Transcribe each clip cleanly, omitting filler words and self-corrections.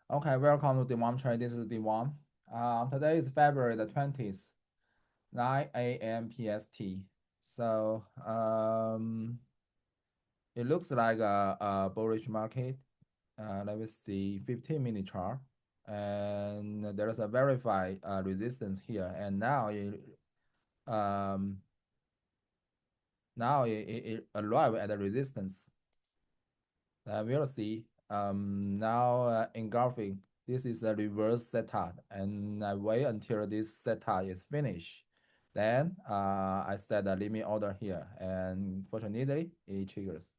Okay, welcome to D1 Trade. This is D1. Today is February the 20th, 9 a.m. PST. So it looks like a bullish market. Let me see 15-minute chart. And there is a verified resistance here. And um, now it arrived at the resistance. We'll see. Now engulfing, this is a reverse setup, and I wait until this setup is finished. Then I set a limit order here, and fortunately, it triggers.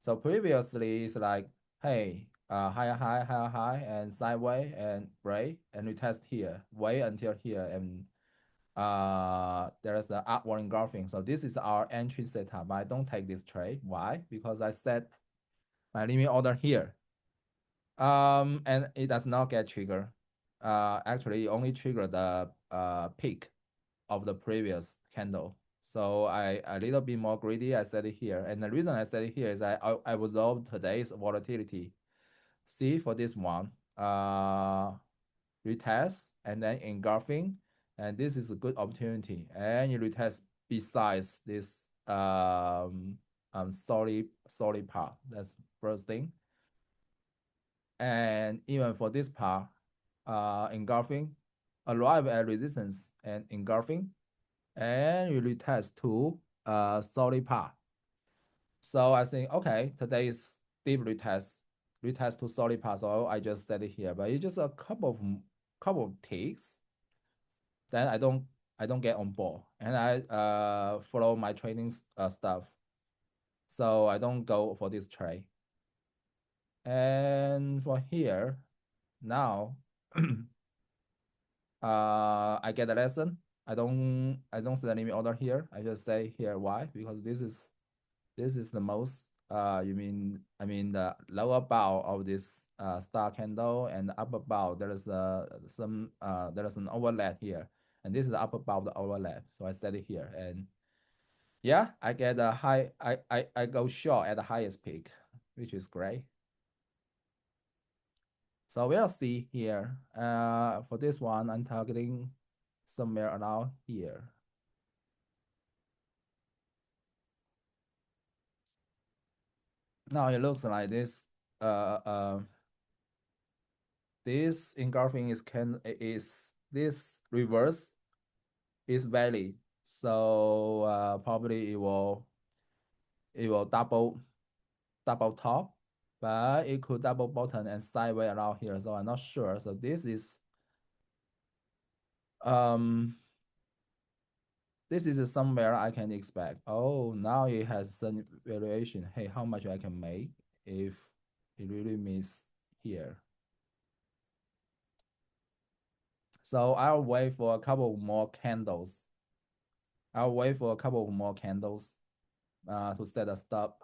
So previously, it's like, hey, higher high, higher high, and sideways, and break, and retest here. Wait until here, and there's an upward engulfing. So this is our entry setup. I don't take this trade. Why? Because I set my limit order here. And it does not get triggered. Actually, it only triggered the peak of the previous candle. So I a little bit more greedy. I set it here, and the reason I set it here is I observed today's volatility. See for this one, retest and then engulfing, and this is a good opportunity. And you retest besides this solid part. That's first thing. And even for this part, engulfing, arrive at resistance and engulfing, and you retest to solid part. So I think, okay, today is deep retest to solid part. So I just set it here, but it's just a couple of ticks. Then I don't get on board, and I follow my trading stuff. So I don't go for this trade. And for here, now I get a lesson. I don't set limit order here. I just say here why, because this is the most I mean the lower bow of this star candle, and the upper bow there is there is an overlap here, and this is the upper bow of the overlap. So I set it here, and yeah, I get a high. I go short at the highest peak, which is great. So we'll see here. For this one, I'm targeting somewhere around here. Now it looks like uh, uh, this engulfing is this reverse is valid. So probably it will double top, but it could double bottom and sideways around here. So I'm not sure. So um this is somewhere I can expect. Oh, now it has some variation. Hey, how much I can make if it really means here. So I'll wait for a couple more candles. I'll wait for a couple more candles to set a stop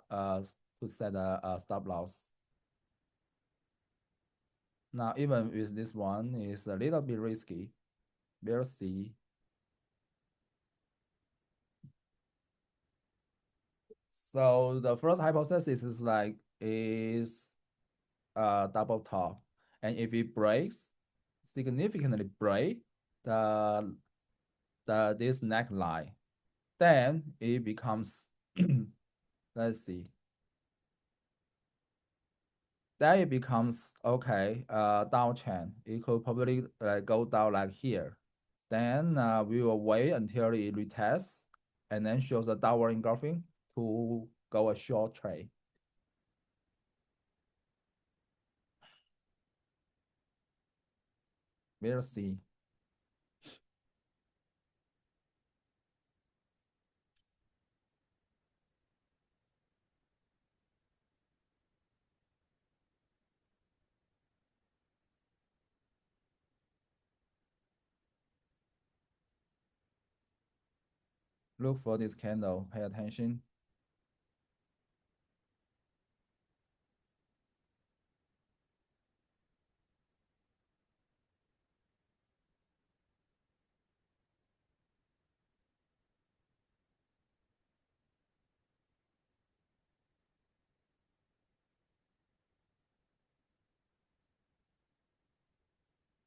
loss. Now even with this one is a little bit risky. We'll see. So the first hypothesis is like is double top, and if it breaks, significantly break the this neckline, then it becomes let's see, then it becomes okay, down trend. It could probably go down like here. Then we will wait until it retests and then shows a downward engulfing to go a short trade. We'll see. Look for this candle. Pay attention.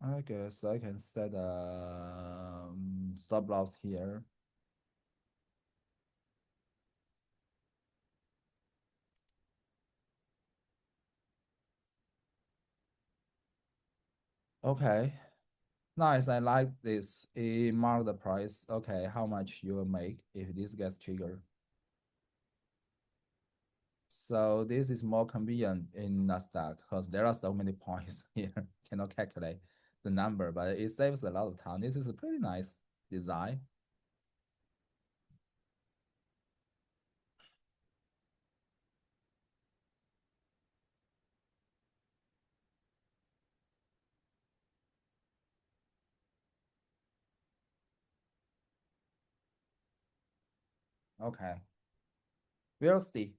I guess I can set a stop loss here. Okay, nice. I like this. It mark the price. Okay, how much you will make if this gets triggered? So this is more convenient in Nasdaq because there are so many points here. Cannot calculate the number, but it saves a lot of time. This is a pretty nice design. Okay, we'll see.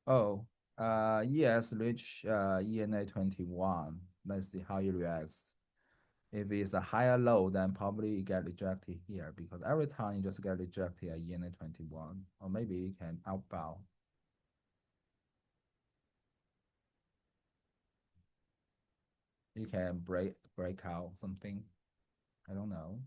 Oh, yes, reach ENA 21. Let's see how it reacts. If it's a higher low, then probably it get rejected here because every time you just get rejected at ENA 21, or maybe it can outbound. You can break out something. I don't know.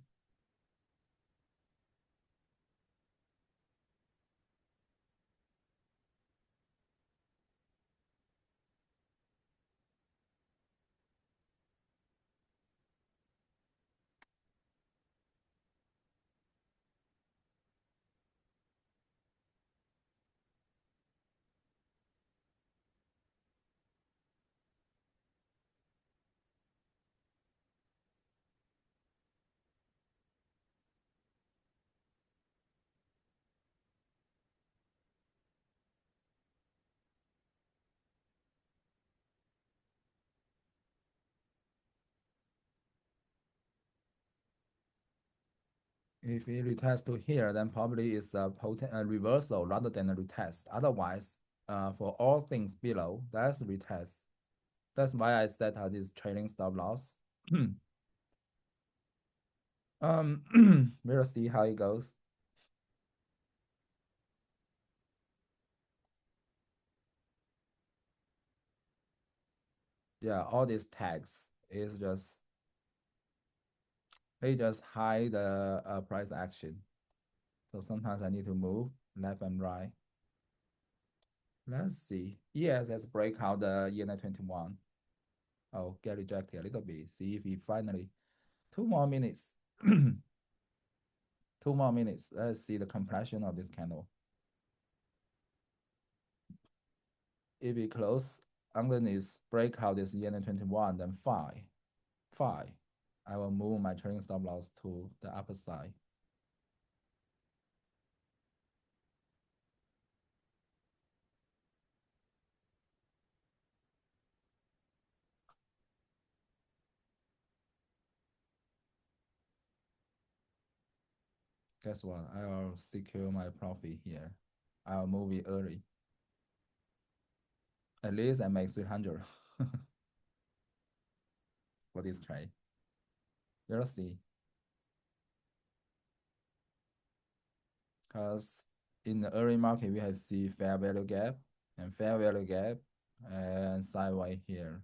If it retests to here, then probably it's a potent reversal rather than a retest. Otherwise, for all things below, that's retest. That's why I set this trailing stop loss. We'll see how it goes. Yeah, all these tags is just they just hide the price action. So sometimes I need to move left and right. Let's see. Yes, let's break out the ENA 21. Oh, get rejected a little bit. See if we finally 2 more minutes. 2 more minutes. Let's see the compression of this candle. If we close underneath breakout this ENA 21, then five. I will move my trailing stop loss to the upper side. Guess what? I'll secure my profit here. I'll move it early. At least I make 300 for this trade. We'll see. Because in the early market, we have see fair value gap and fair value gap and sideways here.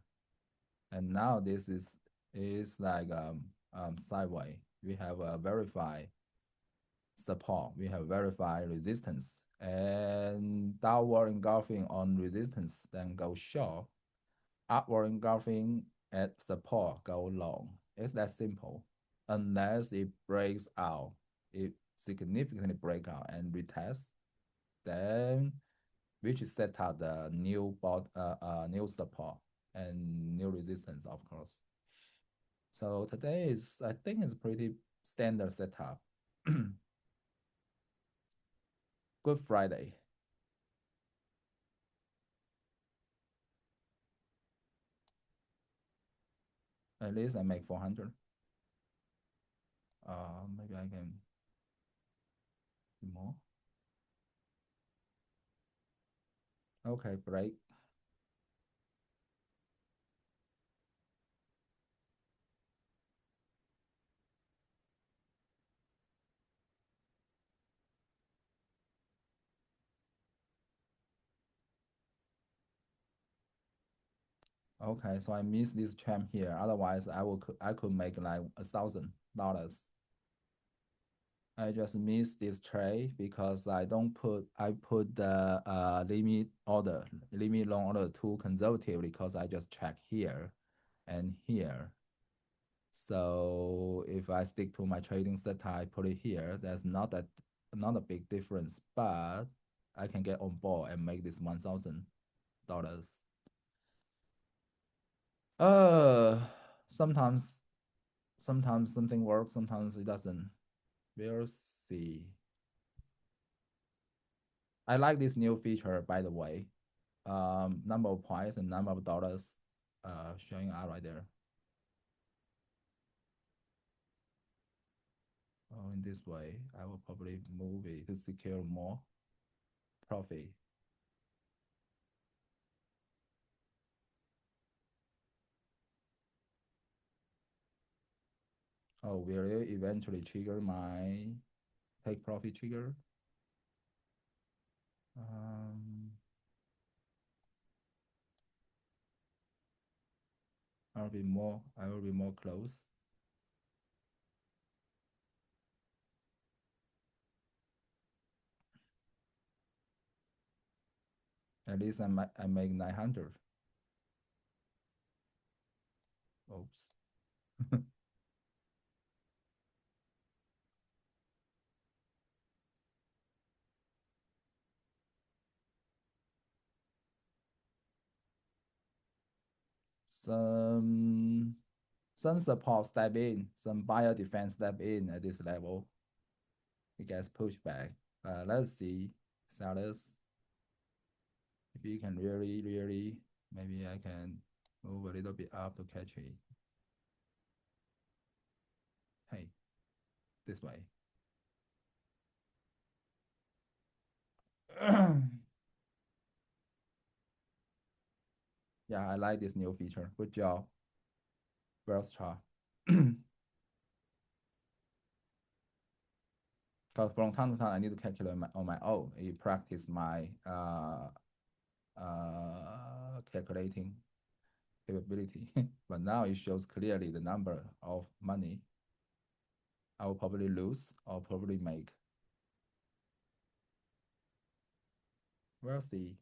And now this is like sideways. We have a verified support. We have verified resistance and downward engulfing on resistance, then go short. Upward engulfing at support, go long. It's that simple. Unless it breaks out, it significantly break out and retest, then we should set up the new support and new resistance, of course. So today is, I think, is pretty standard setup. Good Friday. At least I make 400. Maybe I can do more. Okay, break. Okay, so I missed this trend here. Otherwise, I could make like $1,000. I just missed this trade because I put the limit long order too conservative because I just check here and here. So if I stick to my trading setup, I put it here. That's not a big difference, but I can get on board and make this $1,000. Uh, sometimes sometimes something works, sometimes it doesn't. We'll see. I like this new feature, by the way. Number of points and number of dollars showing out right there. Oh, in this way, I will probably move it to secure more profit. Oh, will it eventually trigger my take profit trigger? Um, I will be more close. At least I make 900. Oops. Some some support step in, some buyer defense step in at this level. It gets pushed back. Let's see, sellers, if you can really, maybe I can move a little bit up to catch it. Hey, this way. Yeah, I like this new feature. Good job, Verstra. Because from time to time, I need to calculate on my own. You practice my calculating capability. But now it shows clearly the number of money I will probably lose or probably make. We'll see.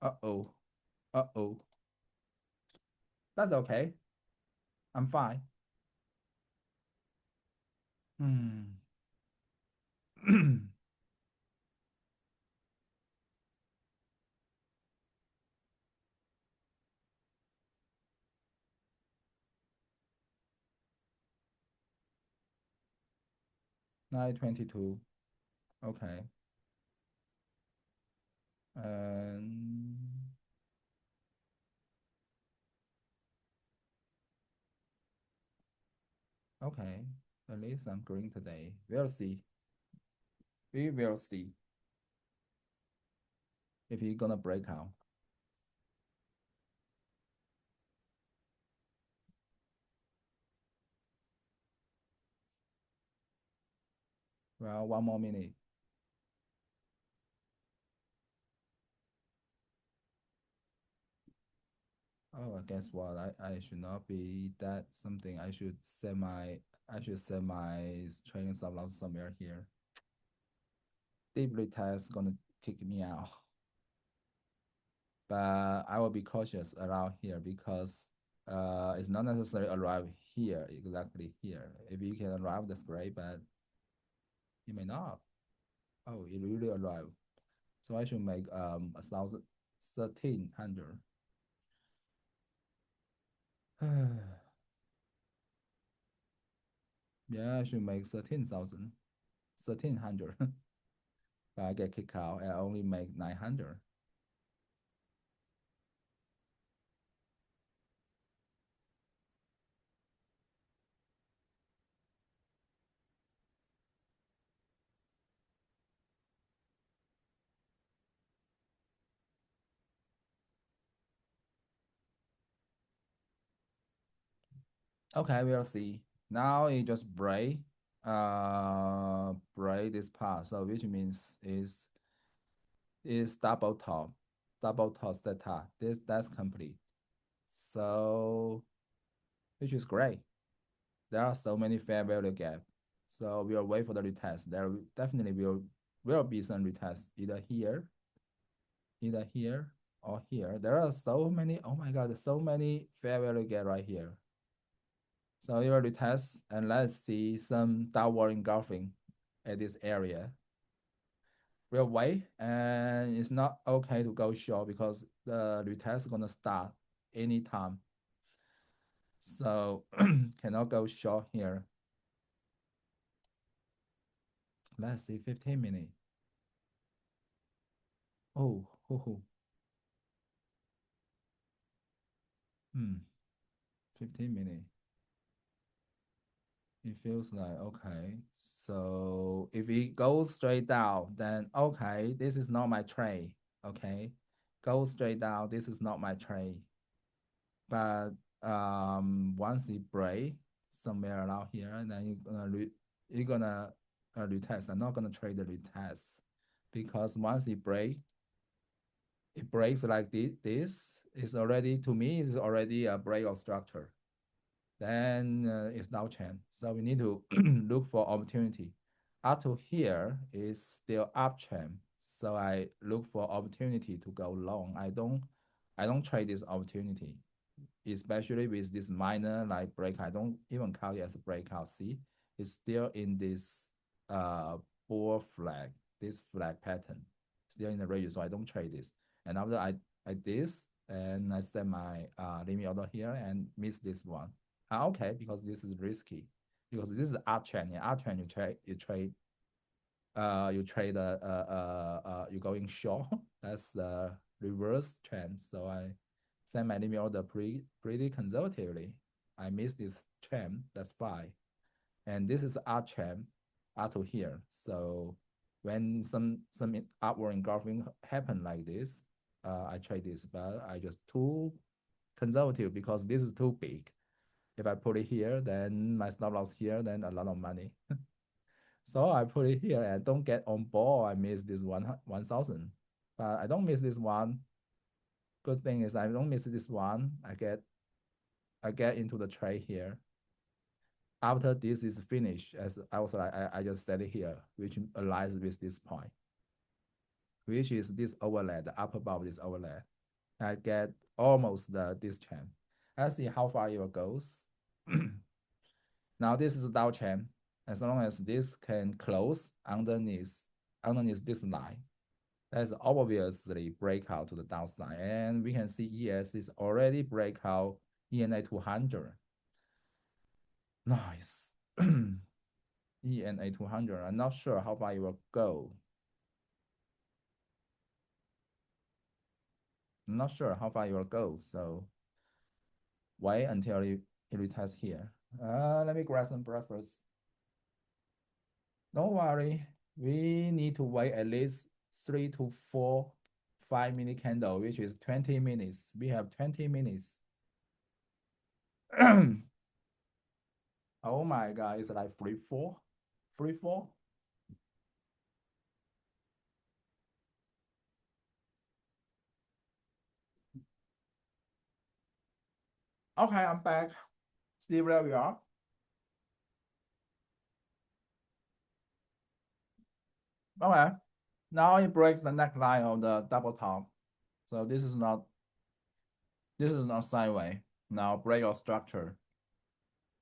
Uh-oh. Uh-oh. That's okay. I'm fine. Hmm. 922. Okay. Um, okay. At least I'm green today. We'll see. We will see if he's gonna break out. Well, one more minute. Oh, I guess what? I should not be that something. I should set my training stop loss somewhere here. Deep retest gonna kick me out. But I will be cautious around here because it's not necessarily arrive here, exactly here. If you can arrive, that's great, but you may not. Oh, it really arrived. So I should make 1,300. Yeah, I should make 13,000, 1,300. But I get kicked out and I only make 900. Okay, we'll see. Now it just break. break this part. So which means is double top theta. That's complete. So which is great. There are so many fair value gap. So we'll wait for the retest. There definitely will be some retest either here or here. There are so many. Oh my God, so many fair value gap right here. So we will retest and let's see some downward engulfing at this area. We'll wait and it's not okay to go short because the retest is gonna start anytime. So cannot go short here. Let's see 15 minutes. Oh, oh, oh. 15 minutes. It feels like okay. So if it goes straight down, then okay, this is not my trade. Okay. Go straight down, this is not my trade. But once it break somewhere around here, and then you're gonna retest. I'm not gonna trade the retest because once it breaks like this is already to me is already a breakout structure. Then it's downtrend. So we need to look for opportunity. Up to here is still uptrend. So I look for opportunity to go long. I don't trade this opportunity, especially with this minor like break. I don't even count it as a breakout. See, it's still in this bull flag, this flag pattern, still in the range. So I don't trade this. And after I this and I set my limit order here and miss this one. Okay, because this is risky. Because this is uptrend. Yeah, uptrend you trade you going short. That's the reverse trend. So I set my limit order pretty conservatively. I miss this trend. That's fine. And this is uptrend up to here. So when some upward engulfing happen like this, I trade this, but I just too conservative because this is too big. If I put it here, then my stop loss here, then a lot of money. So I put it here and don't get on board. I miss this 1,000, but I don't miss this one. Good thing is I don't miss this one. I get into the trade here. After this is finished, as I was like, I just set it here, which aligns with this point, which is this overlay, the upper bar of this overlay. I get almost this trend. Let's see how far it goes. Now this is a downtrend. As long as this can close underneath this line, that's obviously breakout to the downside. And we can see ES is already breakout ENA 200. Nice. ENA 200. I'm not sure how far it will go. I'm not sure how far it will go. So wait until it retests here. Let me grab some breakfast. Don't worry. We need to wait at least 3 to 4, 5-minute candle, which is 20 minutes. We have 20 minutes. Oh my God, it's like free fall. Free fall. Okay, I'm back. Still where we are. Okay. Now it breaks the neckline of the double top. So this is not sideways. Now break your structure.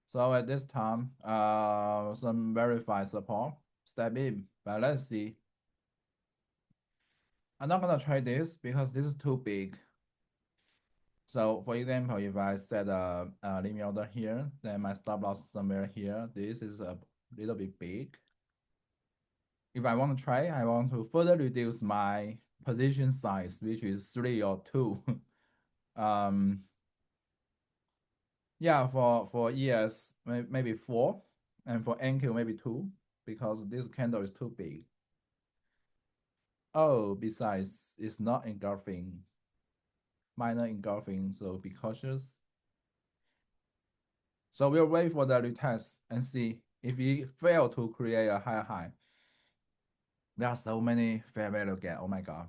So at this time, some verified support, step in, but let's see. I'm not gonna try this because this is too big. So for example, if I set a limit order here, then my stop loss somewhere here. This is a little bit big. If I want to try, I want to further reduce my position size, which is 3 or 2. Yeah, for ES, maybe 4, and for NQ, maybe 2, because this candle is too big. Oh, besides, it's not engulfing, minor engulfing, so be cautious. So we'll wait for the retest and see If we fail to create a higher high, there are so many fair value gap. Oh my God.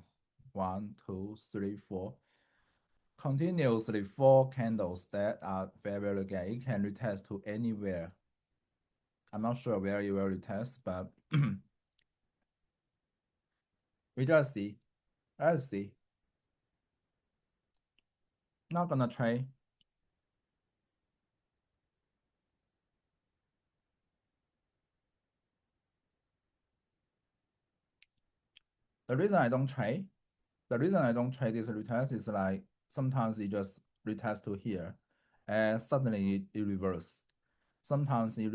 1, 2, 3, 4. Continuously 4 candles that are fair value gap. It can retest to anywhere. I'm not sure where it will retest, but we just see. Let's see. Not gonna trade. The reason I don't trade, this retest is like sometimes it just retest to here, and suddenly it reverse. Sometimes it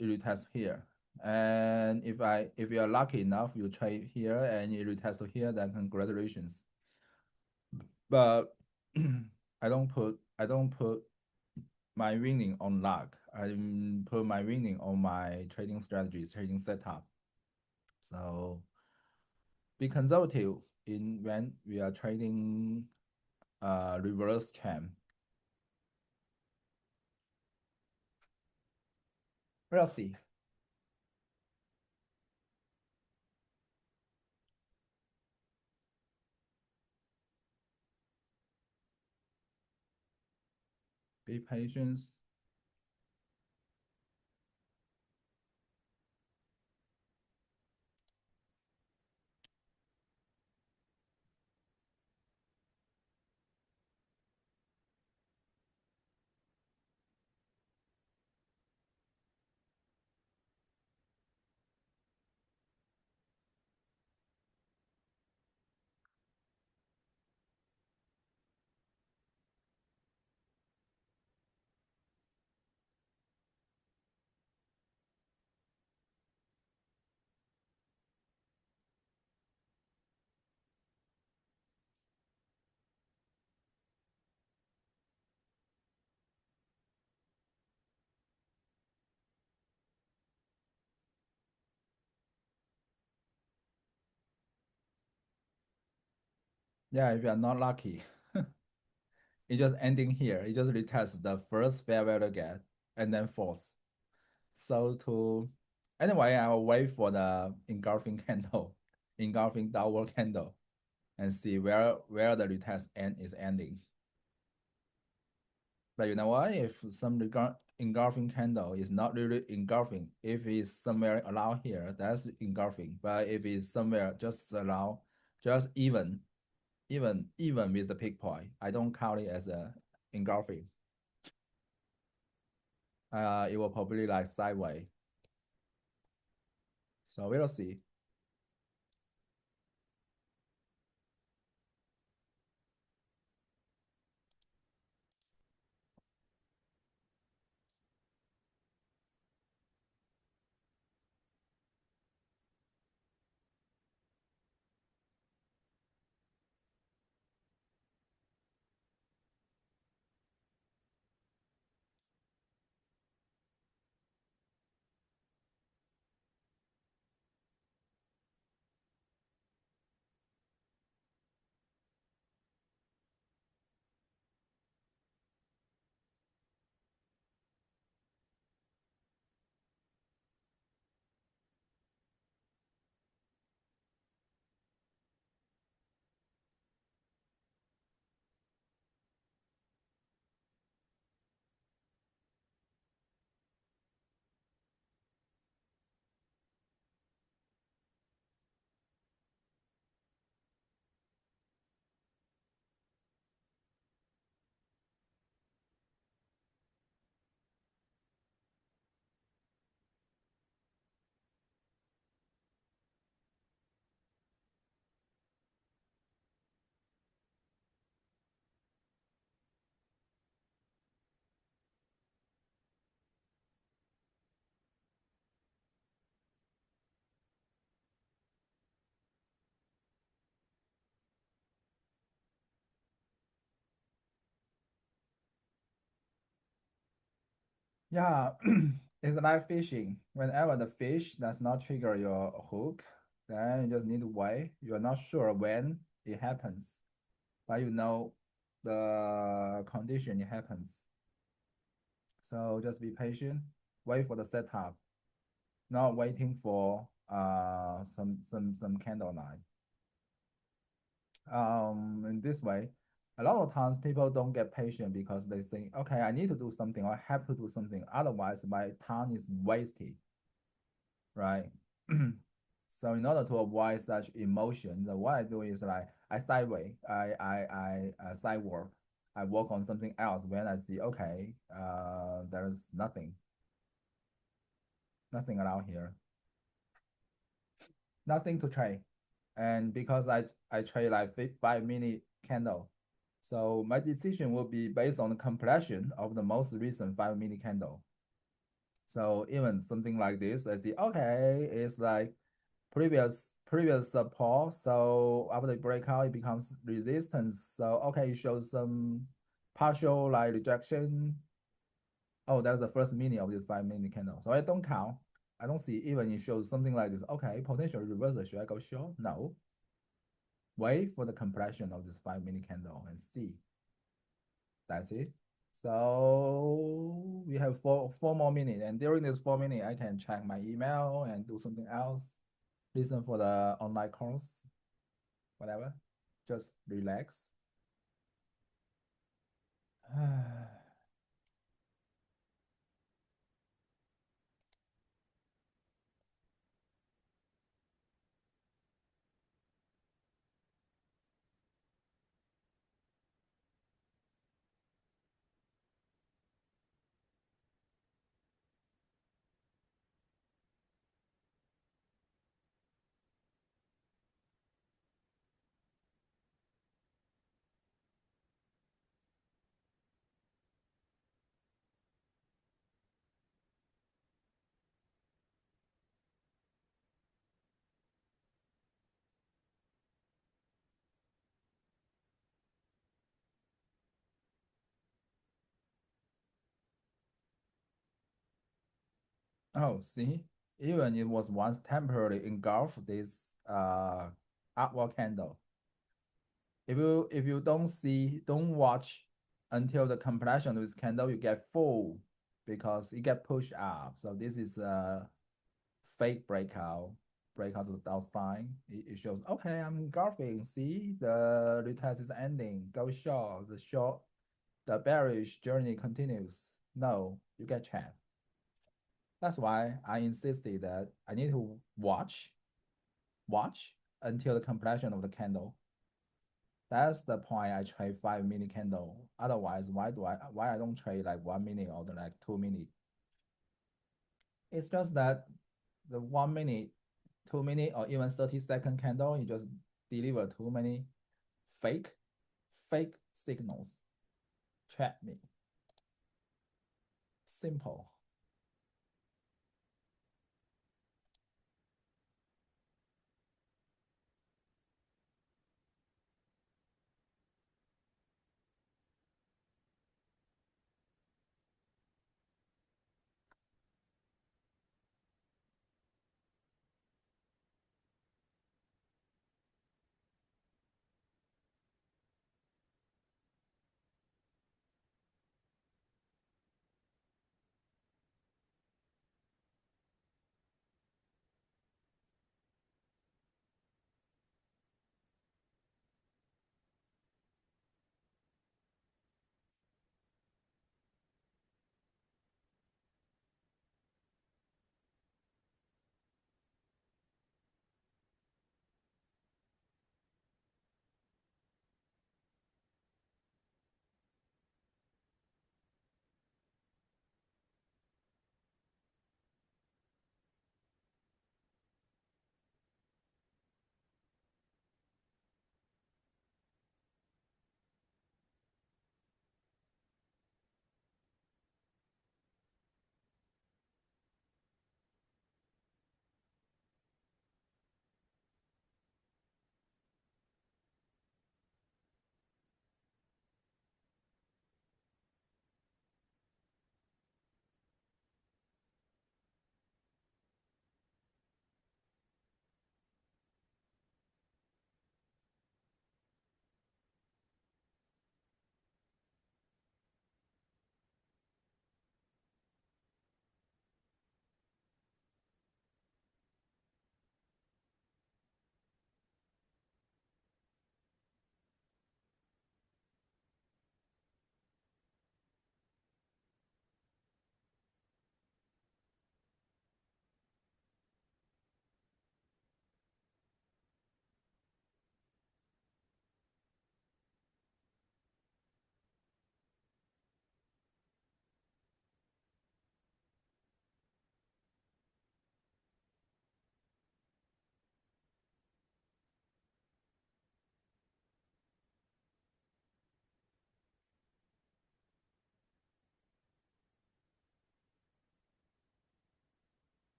retest here, and if you are lucky enough, you trade here and it retest to here, then congratulations. But I don't put my winning on luck. I put my winning on my trading strategies, trading setup. So be conservative in when we are trading reverse trend. We'll see. Be patient. Yeah, if you are not lucky, it just ending here. It just retest the first fair value gap and then false. So to anyway, I will wait for the engulfing candle, engulfing downward candle, and see where the retest end is ending. But you know what? If some engulfing candle is not really engulfing, if it's somewhere around here, that's engulfing. But if it's somewhere just around, just even with the peak point, I don't count it as a engulfing. It will probably like sideways. So we'll see. Yeah, it's like fishing. Whenever the fish does not trigger your hook, then you just need to wait. You're not sure when it happens, but you know the condition it happens. So just be patient, wait for the setup. not waiting for some candle line. In this way, a lot of times people don't get patient because they think, okay, I need to do something or I have to do something. Otherwise, my time is wasted, right? So in order to avoid such emotion, what I do is like I sideway, I side work. I work on something else when I see, okay, there's nothing around here, nothing to trade. And because I trade like 5 minute candle, so my decision will be based on the completion of the most recent 5 minute candle. So even something like this, I see, okay, it's like previous support. So after the breakout, it becomes resistance. So okay, it shows some partial like rejection. Oh, that's the first meaning of this 5 minute candle. So I don't count. I don't see even it shows something like this. Okay, potential reversal. Should I go short? No. Wait for the completion of this 5 minute candle and see. That's it. So we have four more minutes, and during this 4 minutes, I can check my email and do something else. Listen for the online course, whatever. Just relax. Oh, see, even it was once temporarily engulfed this upward candle. If you don't watch until the completion of this candle, you get full because it get pushed up. So this is a fake breakout to the downside. It shows, okay, I'm engulfing. See, the retest is ending. Go short. The bearish journey continues. No, you get trapped. That's why I insisted that I need to watch until the completion of the candle. That's the point I trade 5 minute candle. Otherwise, why I don't trade like 1 minute or like 2 minute? It's just that the 1 minute, 2 minute, or even 30-second candle, you just deliver too many fake fake signals. Trap me. Simple.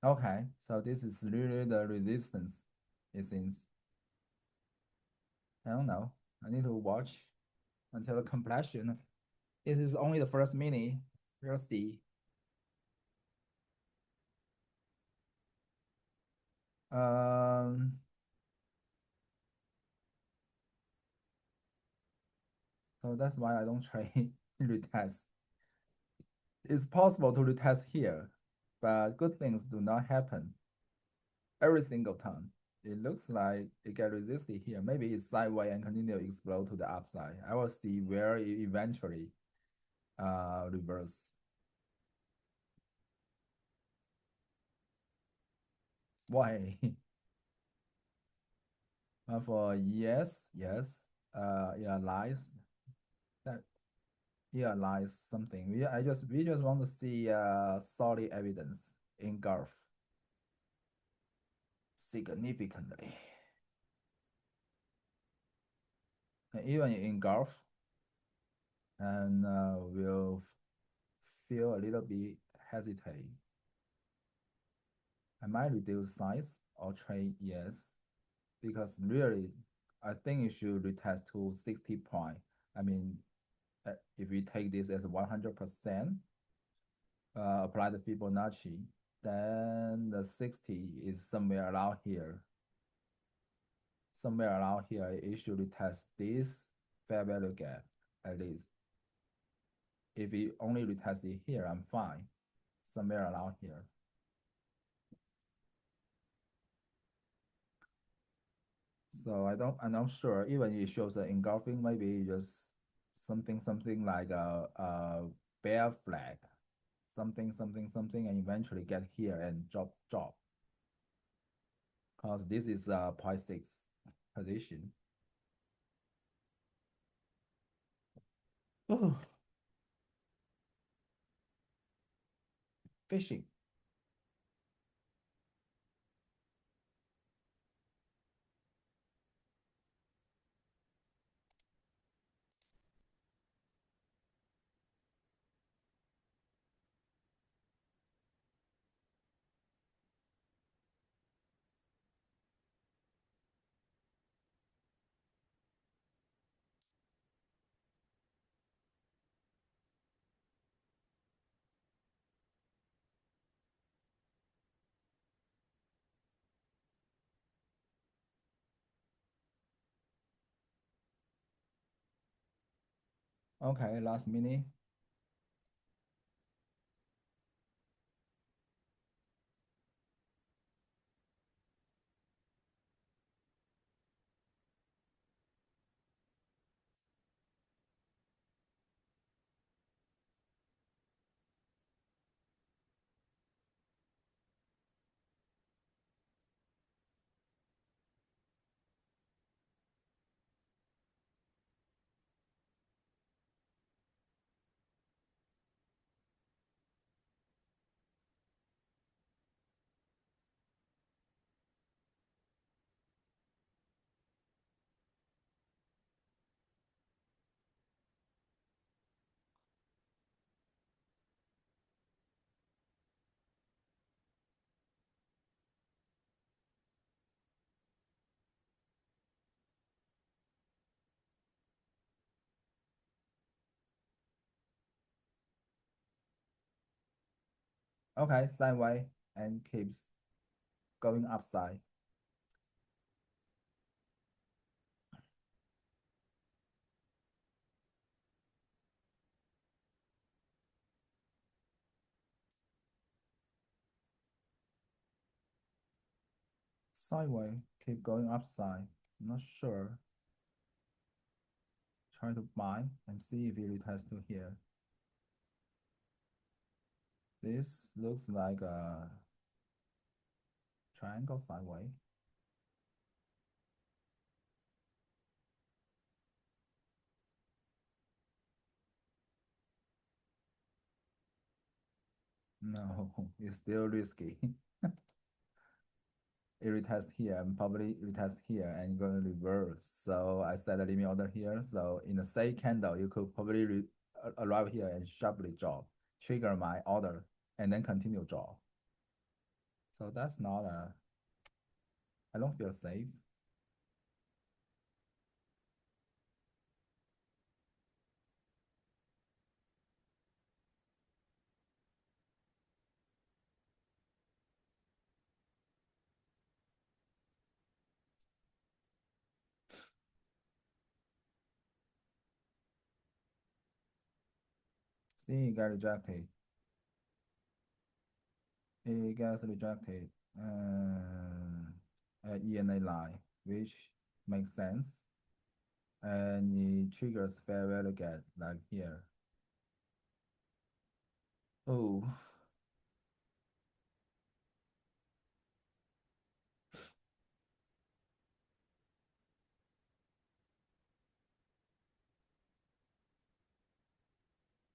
Okay, so this is really the resistance. It seems. I don't know. I need to watch until the completion. This is only the first mini. We'll see. Um, so that's why I don't trade retest. It's possible to retest here, but good things do not happen every single time. It looks like it get resisted here. Maybe it's sideways and continue to explode to the upside. I will see where it eventually reverse. Why? For yes, yes, yeah, lies that yeah lies something. We just want to see solid evidence in Gulf significantly, and even in Gulf, and will feel a little bit hesitate. I might reduce size or trade yes, because really, I think you should retest to 60 point. I mean, if we take this as 100%, apply the Fibonacci, then the 60 is somewhere around here. Somewhere around here, it should retest this fair value gap at least. If it only retest it here, I'm fine. Somewhere around here. So I'm not sure. Even it shows an engulfing, maybe just something like a bear flag, something, and eventually get here and drop. Because this is a point 0.6 position. Oh, fishing. Okay, last minute. Okay, sideways and keeps going upside. Sideways, keep going upside. Not sure. Try to buy and see if it retests to here. This looks like a triangle sideways. No, it's still risky. It retests here and probably retest here and going to reverse. So I set a limit order here. So in the same candle, you could probably arrive here and sharply drop, trigger my order, and then continue draw. So that's not a, I don't feel safe. See, it got rejected. It gets rejected. At ENA line, which makes sense. And it triggers fair value gap like here. Oh,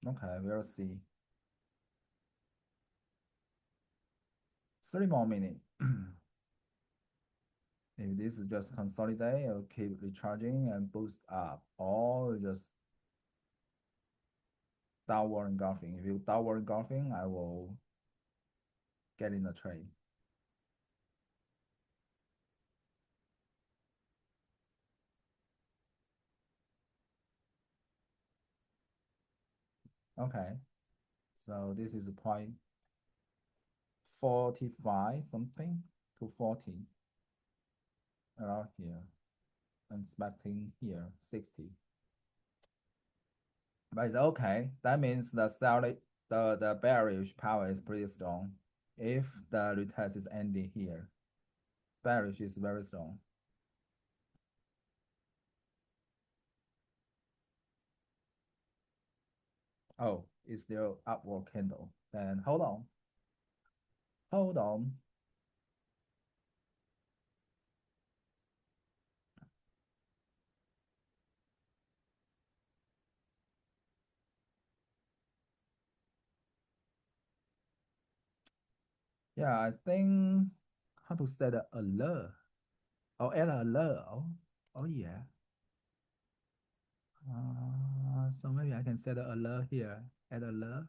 okay, we'll see. 3 more minutes. If this is just consolidate, it'll keep recharging and boost up, or just downward engulfing. If you downward engulfing, I will get in the trade. Okay, so this is point 45 something to 40 around here. Expecting here 60. But it's okay. That means the selling, the bearish power is pretty strong. If the retest is ending here, bearish is very strong. Oh, it's still upward candle. Then hold on. Hold on. Yeah, I think how to set an alert. Oh, add an alert. Oh yeah. So maybe I can set an alert here. Add alert.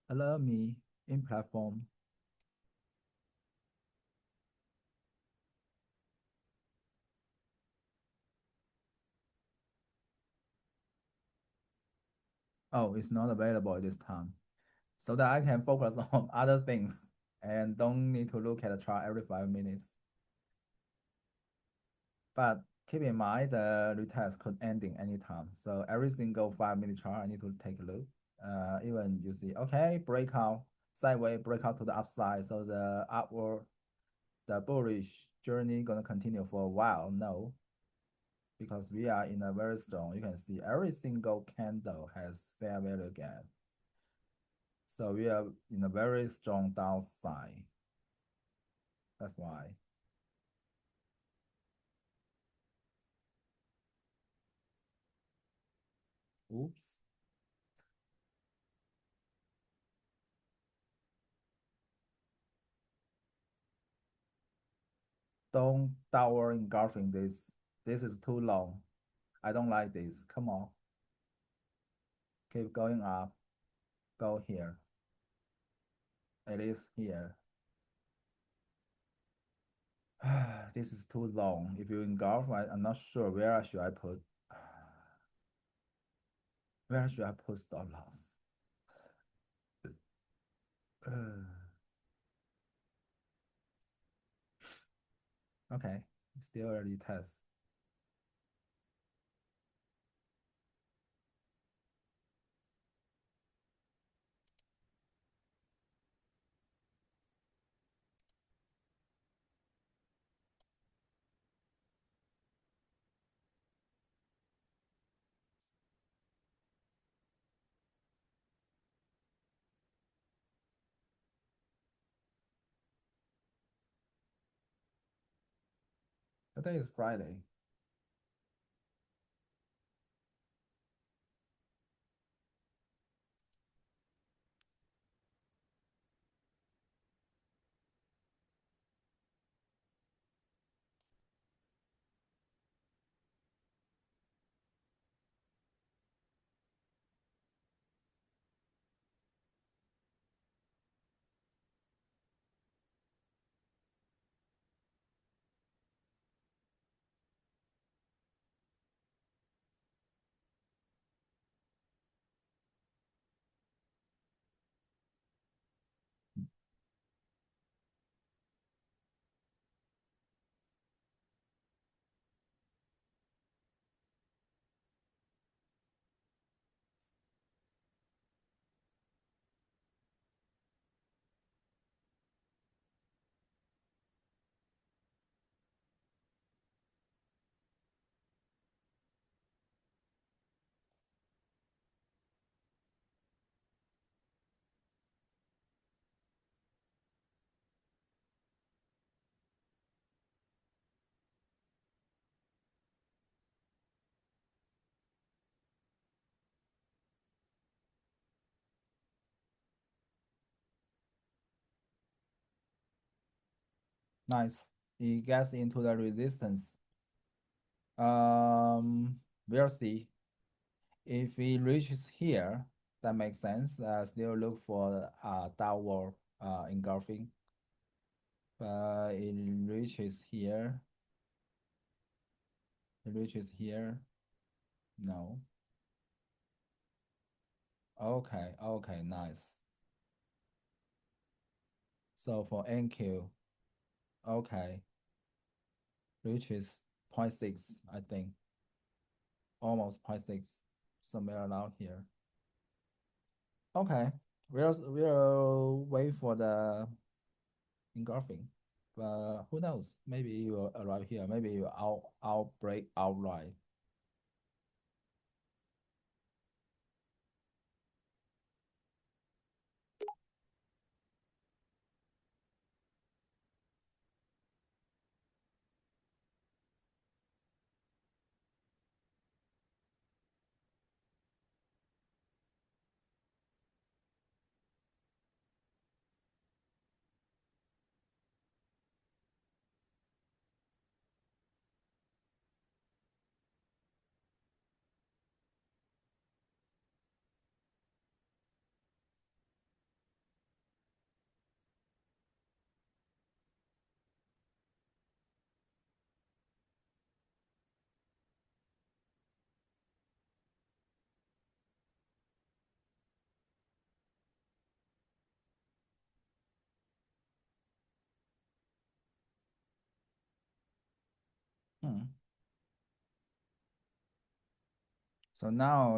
Alert me in platform. Oh, it's not available this time. So that I can focus on other things and don't need to look at the chart every 5 minutes. But keep in mind the retest could ending anytime. So every single 5 minute chart, I need to take a look. Even you see, okay, breakout, sideways breakout to the upside. So the upward, the bullish journey gonna continue for a while. No, because we are in a very strong, you can see every single candle has fair value gap. So we are in a very strong downside. That's why. Oops. Don't tower engulfing this. This is too long. I don't like this. Come on. Keep going up. Go here. It is here. This is too long. If you engulf, I'm not sure where should I put. Where should I put stop loss? Okay, still early test. Today is Friday. Nice. It gets into the resistance. Um, we'll see. If it reaches here, that makes sense. Still look for downward engulfing. But it reaches here. No. Okay, okay, nice. So for NQ, okay, reaches zero point 0.6, I think, almost zero point 0.6, somewhere around here. Okay, we'll wait for the engulfing, but who knows? Maybe you will arrive here. Maybe you outbreak outright. Hmm. So now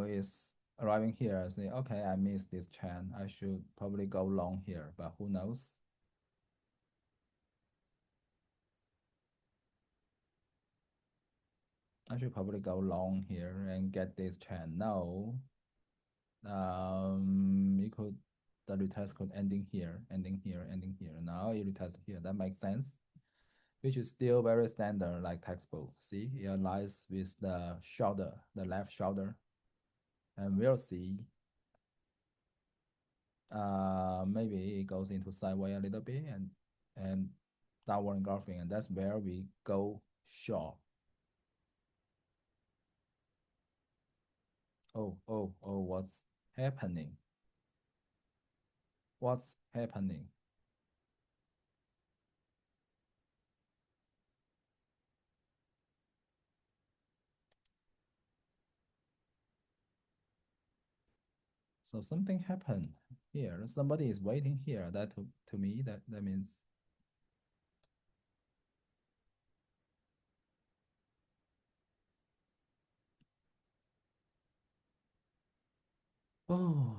it's arriving here. I say, okay, I missed this trend. I should probably go long here, but who knows? I should probably go long here and get this trend. No, it could the retest could ending here, ending here, ending here. Now it retest here. That makes sense. Which is still very standard, like textbook. See, it aligns with the shoulder, the left shoulder, and we'll see. Maybe it goes into sideways a little bit and downward engulfing, and that's where we go short. Oh, what's happening? What's happening? So something happened here. Somebody is waiting here. That to me, that means, oh,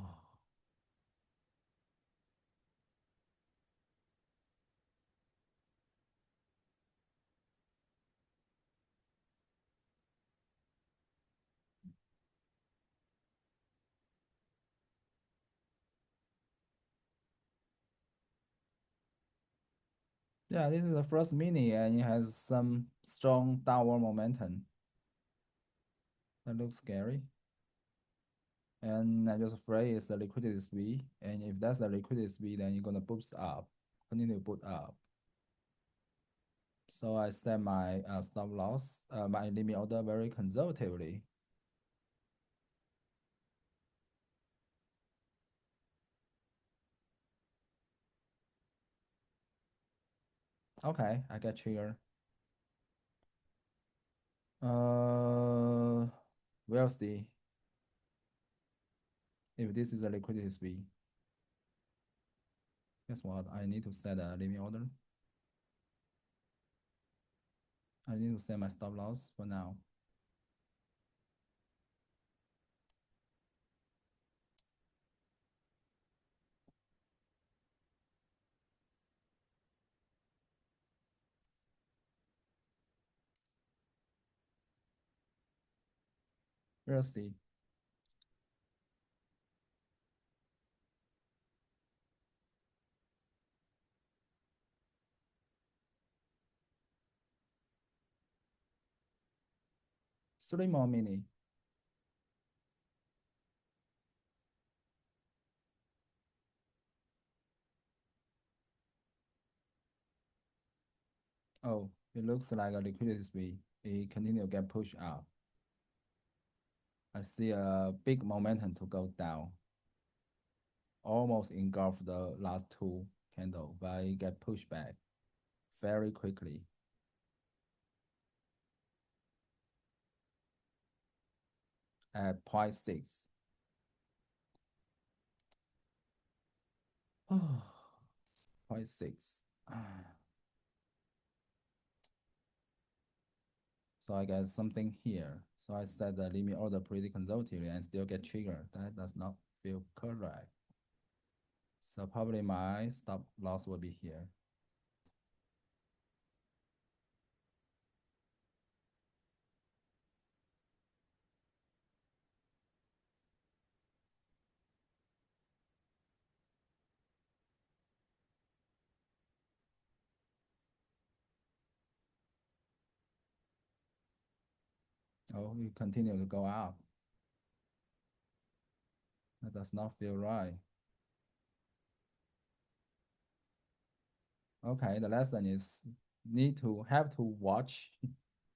yeah, this is the first mini and it has some strong downward momentum. That looks scary. And I'm just afraid it's a liquidity squeeze. And if that's a liquidity squeeze, then you're gonna boost up, continue to boot up. So I set my stop loss, my limit order very conservatively. Okay, I get trigger. Uh, we'll see if this is a liquidity squeeze. Guess what? I need to set a limit order. I need to set my stop loss for now. We'll see. Three more mini. It looks like a liquidity sweep. It continue to get pushed up. I see a big momentum to go down. Almost engulf the last two candle, but it get pushed back very quickly at point 0.6. Oh, 0.6. So I get something here. So I set the limit order pretty conservatively and still get triggered. That does not feel correct. So probably my stop loss will be here. Oh, it continue to go up. That does not feel right. Okay, the lesson is have to watch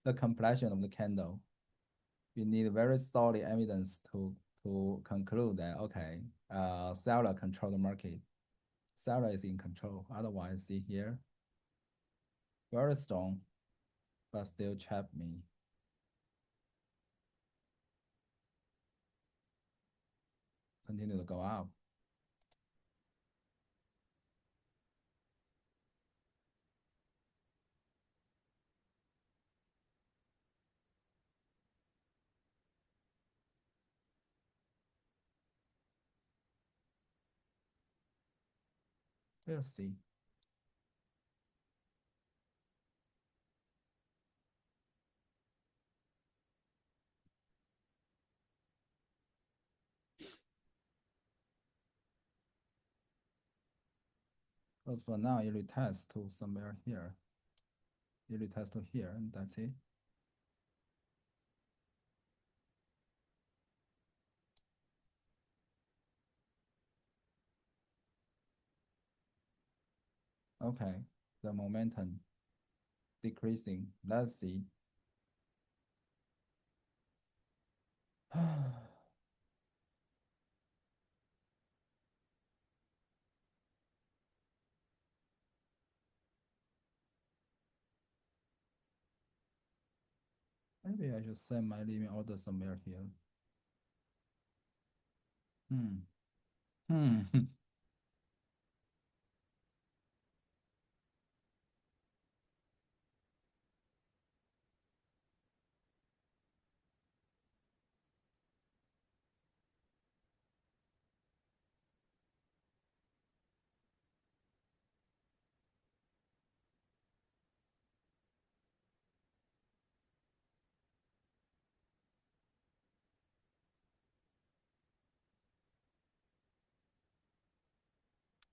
the complexion of the candle. We need very solid evidence to conclude that okay, seller control the market. Seller is in control. Otherwise, see here, very strong, but still trap me. Continue to go up. We'll see. Because for now, it retests to somewhere here. It retests to here, and that's it. Okay, the momentum decreasing. Let's see. Maybe I should set my limit order somewhere here. Hmm. Hmm.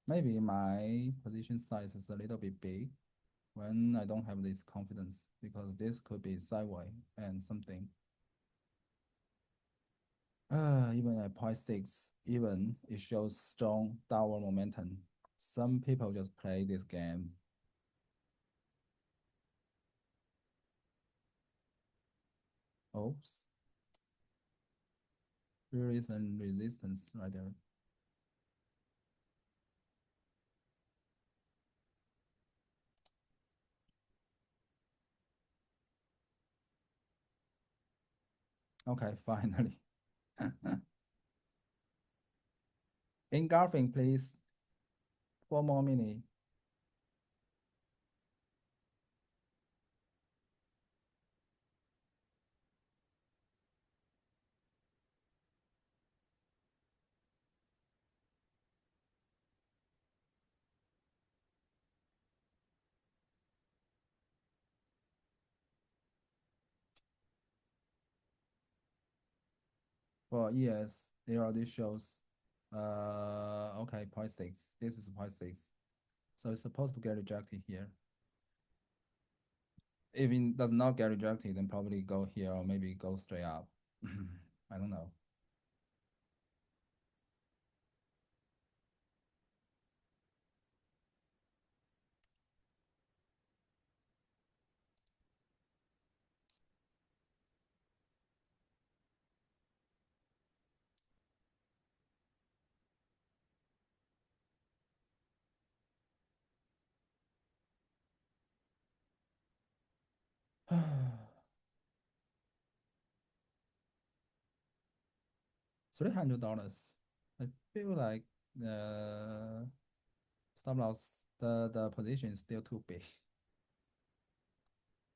Maybe my position size is a little bit big when I don't have this confidence because this could be sideways and something. Even at point 0.6, even it shows strong downward momentum. Some people just play this game. Oops. There is a resistance right there. Okay, finally. Engulfing, please. 4 more minutes. For ES, it already shows, okay, point 0.6. This is point 0.6. So it's supposed to get rejected here. If it does not get rejected, then probably go here or maybe go straight up. I don't know. $300. I feel like the stop loss, the position is still too big.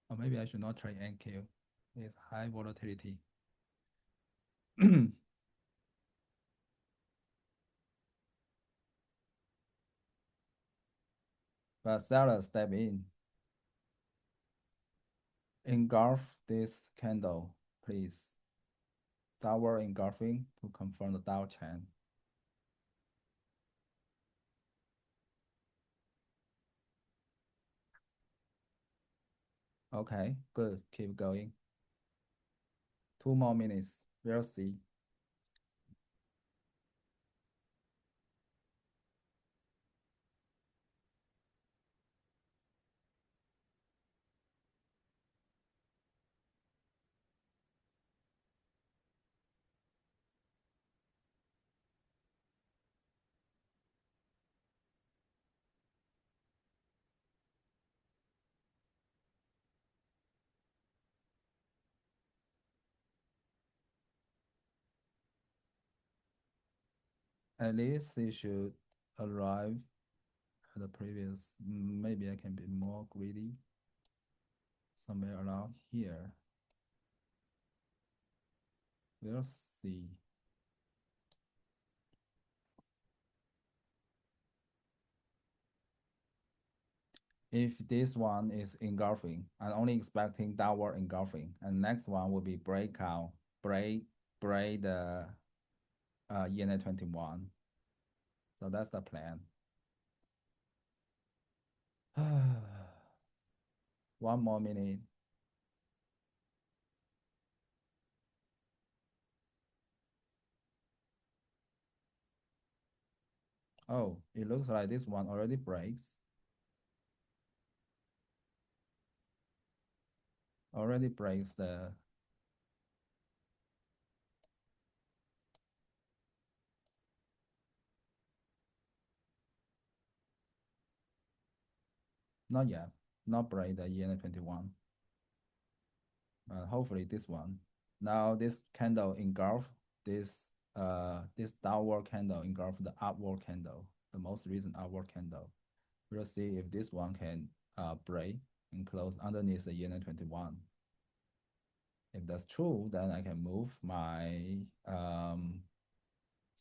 Or maybe I should not trade NQ with high volatility. But sellers step in. Engulf this candle, please. Downward engulfing to confirm the Dow chain. Okay, good. Keep going. 2 more minutes. We'll see. At least it should arrive at the previous. Maybe I can be more greedy. Somewhere around here. We'll see. If this one is engulfing, I'm only expecting downward engulfing, and next one will be breakout, break the ENA 21. So that's the plan. 1 more minute. Oh, it looks like this one already breaks. Already breaks the. Not yet. Not break the ENA 21. Hopefully this one. Now this candle engulf this downward candle engulf the upward candle, the most recent upward candle. We'll see if this one can break and close underneath the ENA 21. If that's true, then I can move my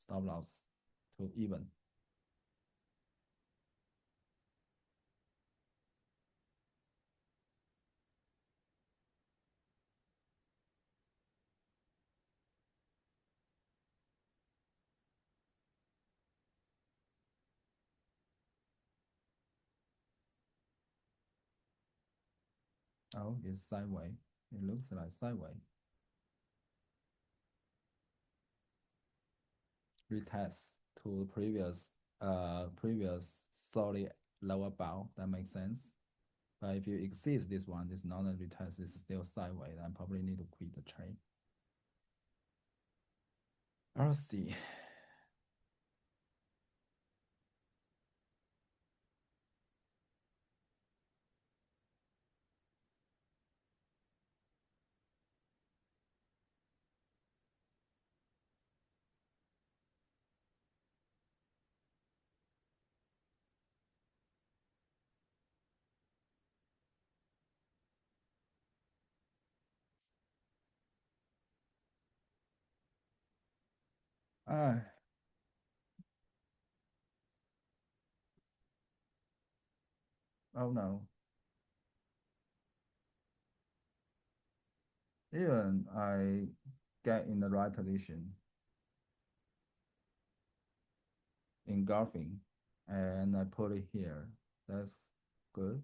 stop loss to even. Oh, it's sideways. It looks like sideways. Retest to previous solid lower bound. That makes sense. But if you exceed this one, this not a retest, it's still sideways. I probably need to quit the trade. I'll see. Ah, oh no. Even I get in the right position, engulfing, and I put it here. That's good.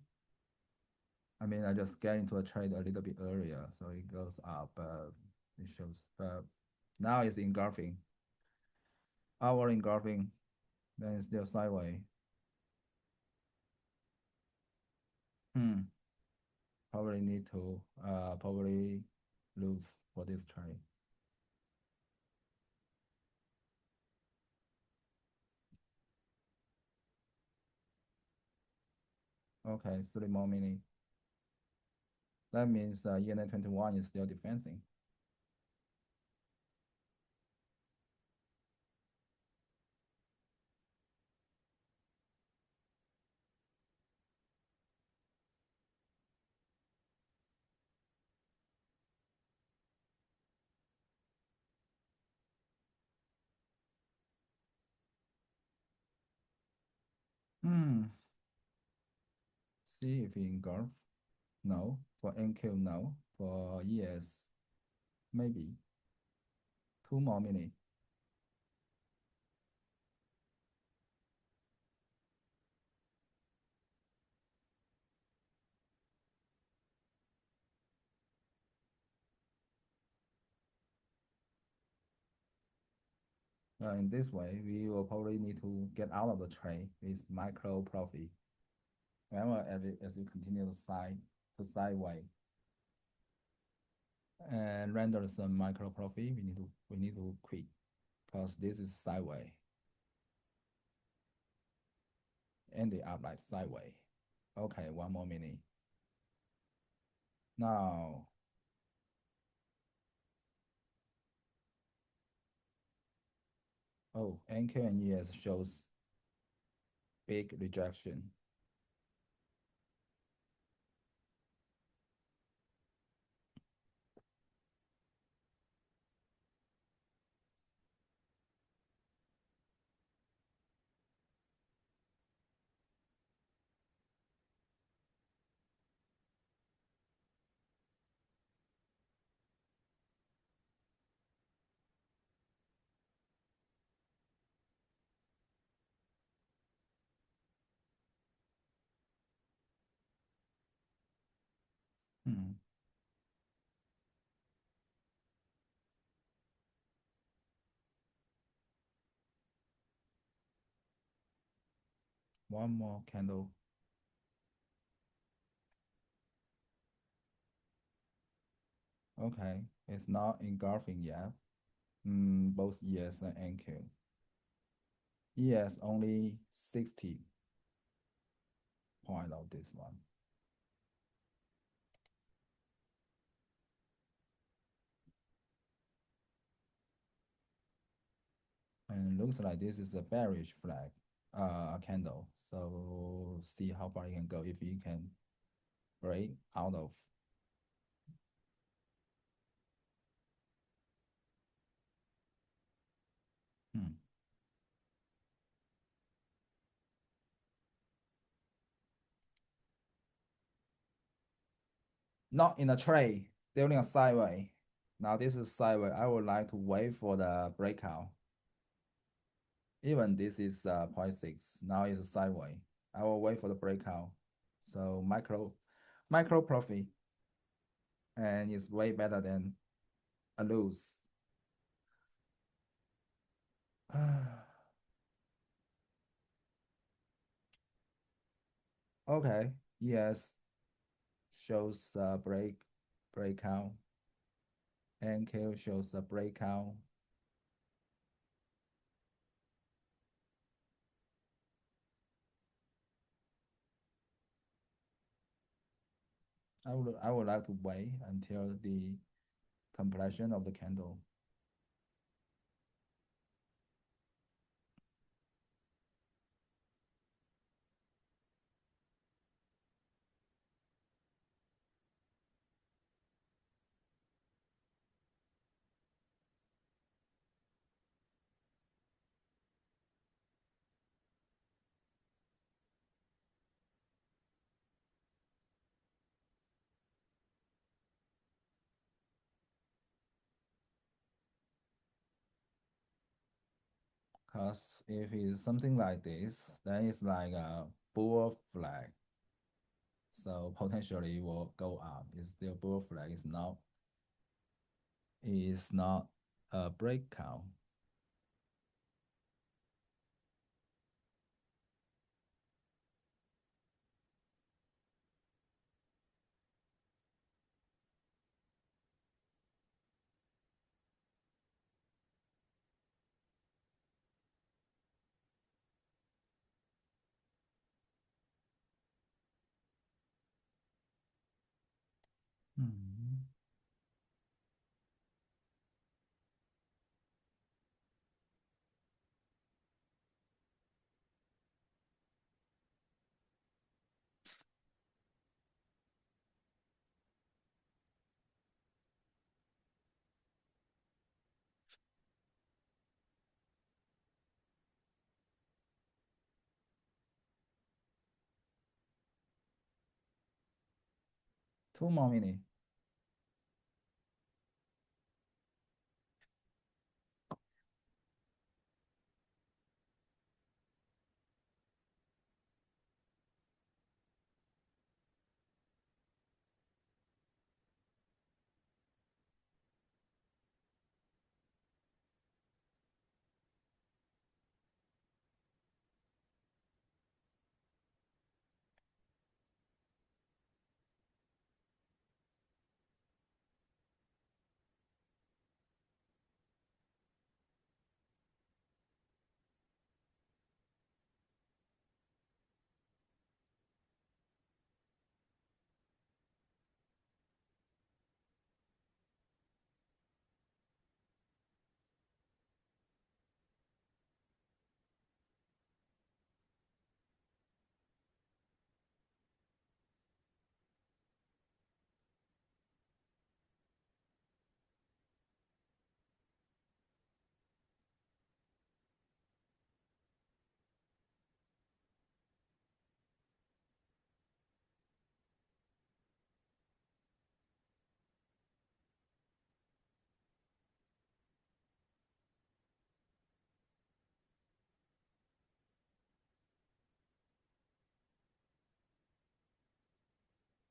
I mean, I just get into a trade a little bit earlier, so it goes up, but it shows, but now it's engulfing. Our engulfing, then it's still sideways. Probably need to probably lose for this trade. Okay, 3 more minutes. That means ENA 21 is still defending. Hmm. See if he engulf. No. For NQ, no. For ES, maybe. 2 more minutes. In this way, we will probably need to get out of the trade with micro profit. Whenever as you continue to sideways and render some micro profit, we need to quit because this is sideways. Ended up like sideways. Okay, 1 more minute. Now, oh, NQ and ES shows big rejection. Hmm. One more candle. Okay, it's not engulfing yet. Both ES and NQ. ES only 60 point of this one. And looks like this is a bearish flag, candle. So see how far you can go if you can break out of. Hmm. Not in a trade, during a sideway. Now this is sideway. I would like to wait for the breakout. Even this is 0.6. Now it's a sideway. I will wait for the breakout. So micro profit, and it's way better than a lose. Okay, yes, shows breakout. NQ shows a breakout. I would like to wait until the completion of the candle. Because if it's something like this, then it's like a bull flag. So potentially it will go up. It's still bull flag. It's not a breakout. Hmm. 2 more minutes.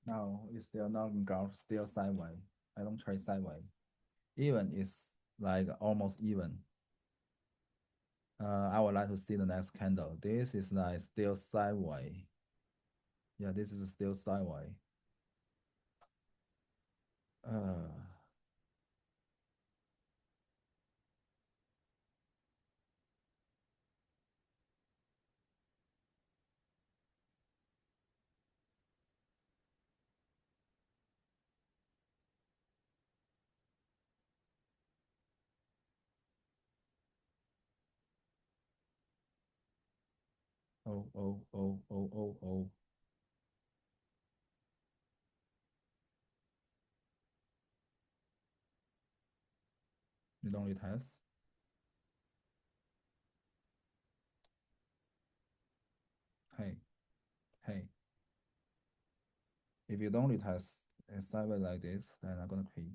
No, it's still not engulfed, still sideways. I don't trade sideways. Even it's like almost even. I would like to see the next candle. This is like still sideways. Yeah, this is still sideways. Uh, oh, oh, oh, oh, oh, oh. You don't retest? Hey, hey. If you don't retest a sideways like this, then I'm gonna quit.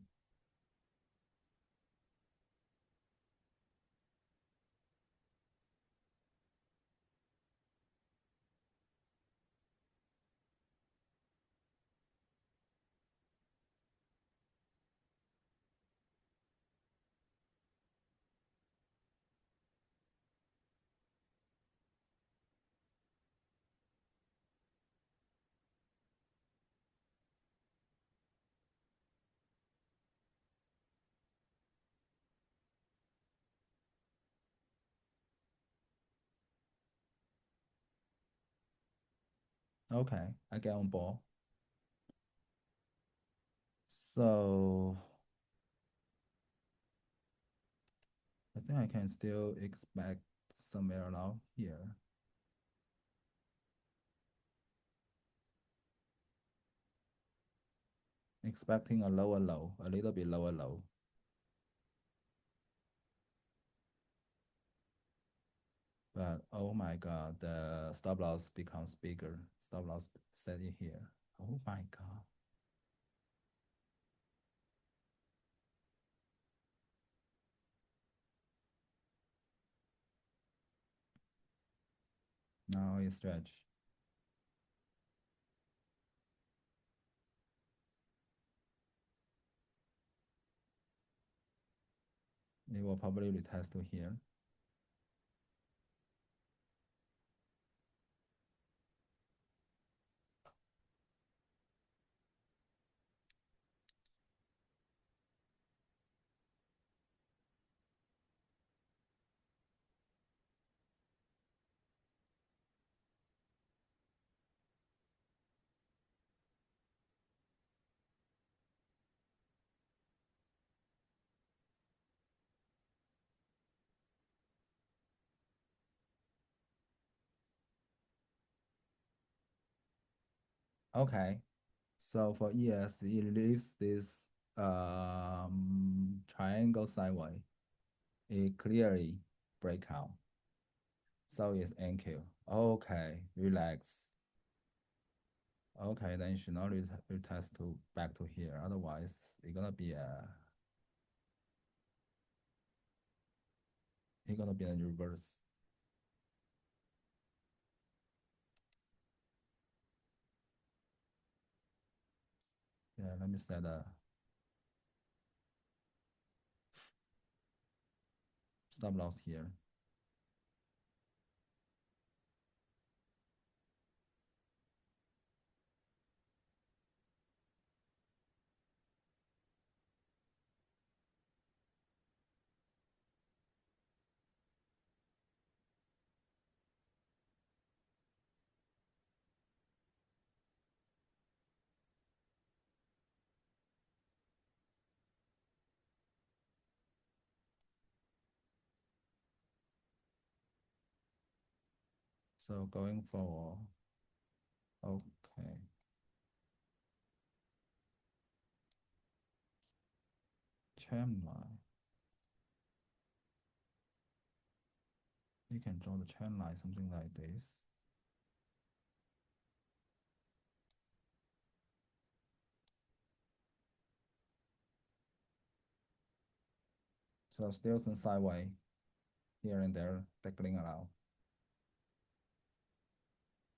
Okay, I get on board. So I think I can still expect somewhere around here. Expecting a lower low, a little bit lower low. But oh my God, the stop loss becomes bigger. Stop loss set in here. Oh my God. Now it's stretch. It will probably retest to here. Okay. So for ES, it leaves this triangle sideways. It clearly breakout. So it's NQ. Okay, relax. Okay, then you should not retest to back to here. Otherwise, it's gonna be a reverse. Yeah, let me set a stop loss here. So going forward, okay. Trend line. You can draw the trend line, something like this. So still some sideways here and there, tackling around.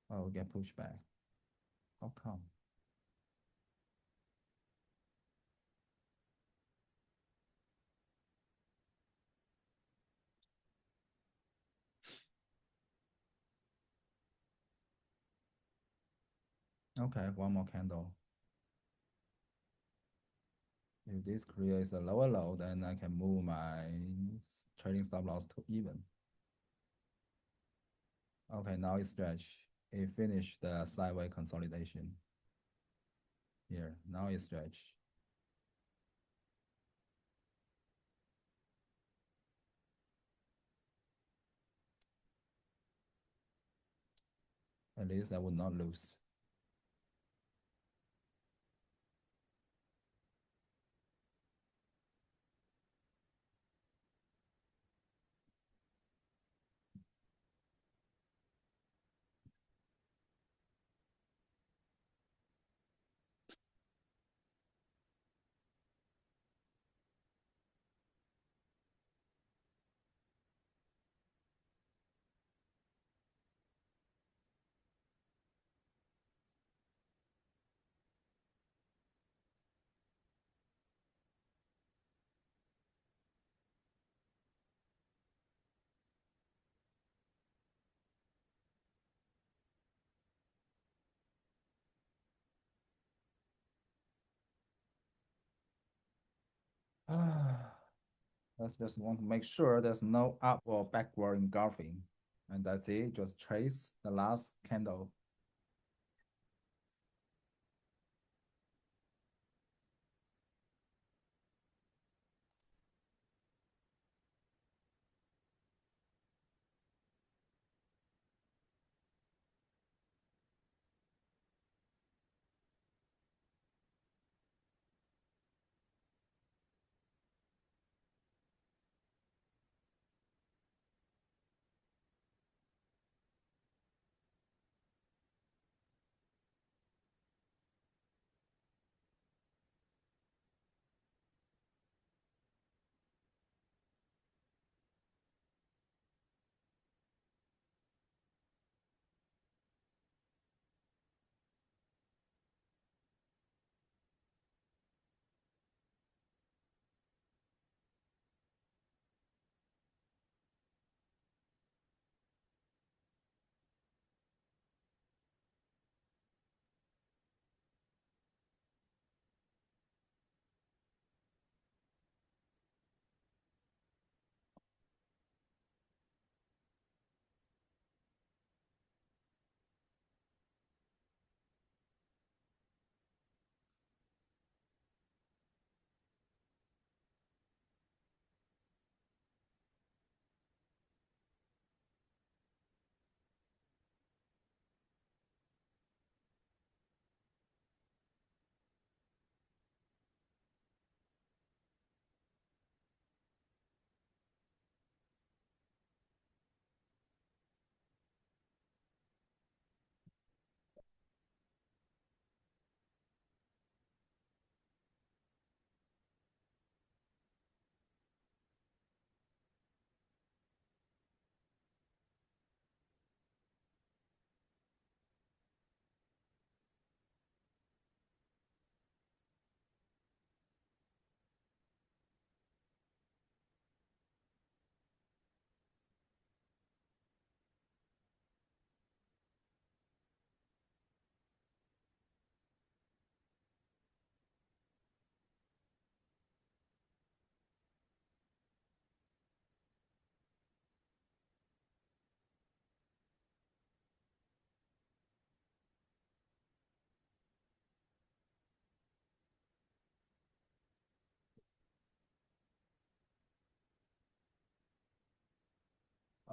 Oh, get pushed back. How come? Okay, one more candle. If this creates a lower low, then I can move my trading stop loss to even. Okay, now it's stretch. It finished the sideways consolidation. Here, now it's stretch. At least I would not lose. Let's just want to make sure there's no up or backward engulfing. And that's it. Just trace the last candle.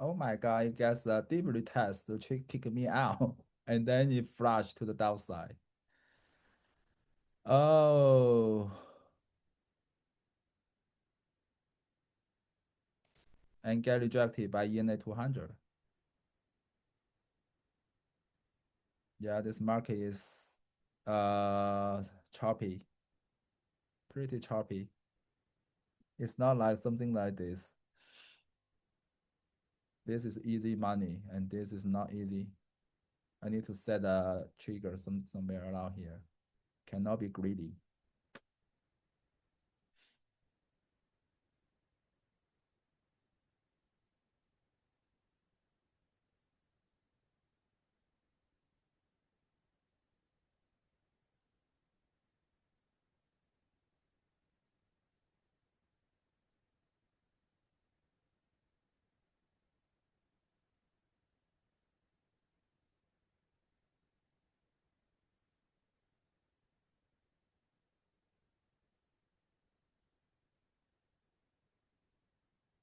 Oh my God, it gets a deep retest to kick me out. And then it flashed to the downside. Oh, and get rejected by ENA 200. Yeah, this market is uh choppy, pretty choppy. It's not like something like this. This is easy money, and this is not easy. I need to set a trigger somewhere around here. Cannot be greedy.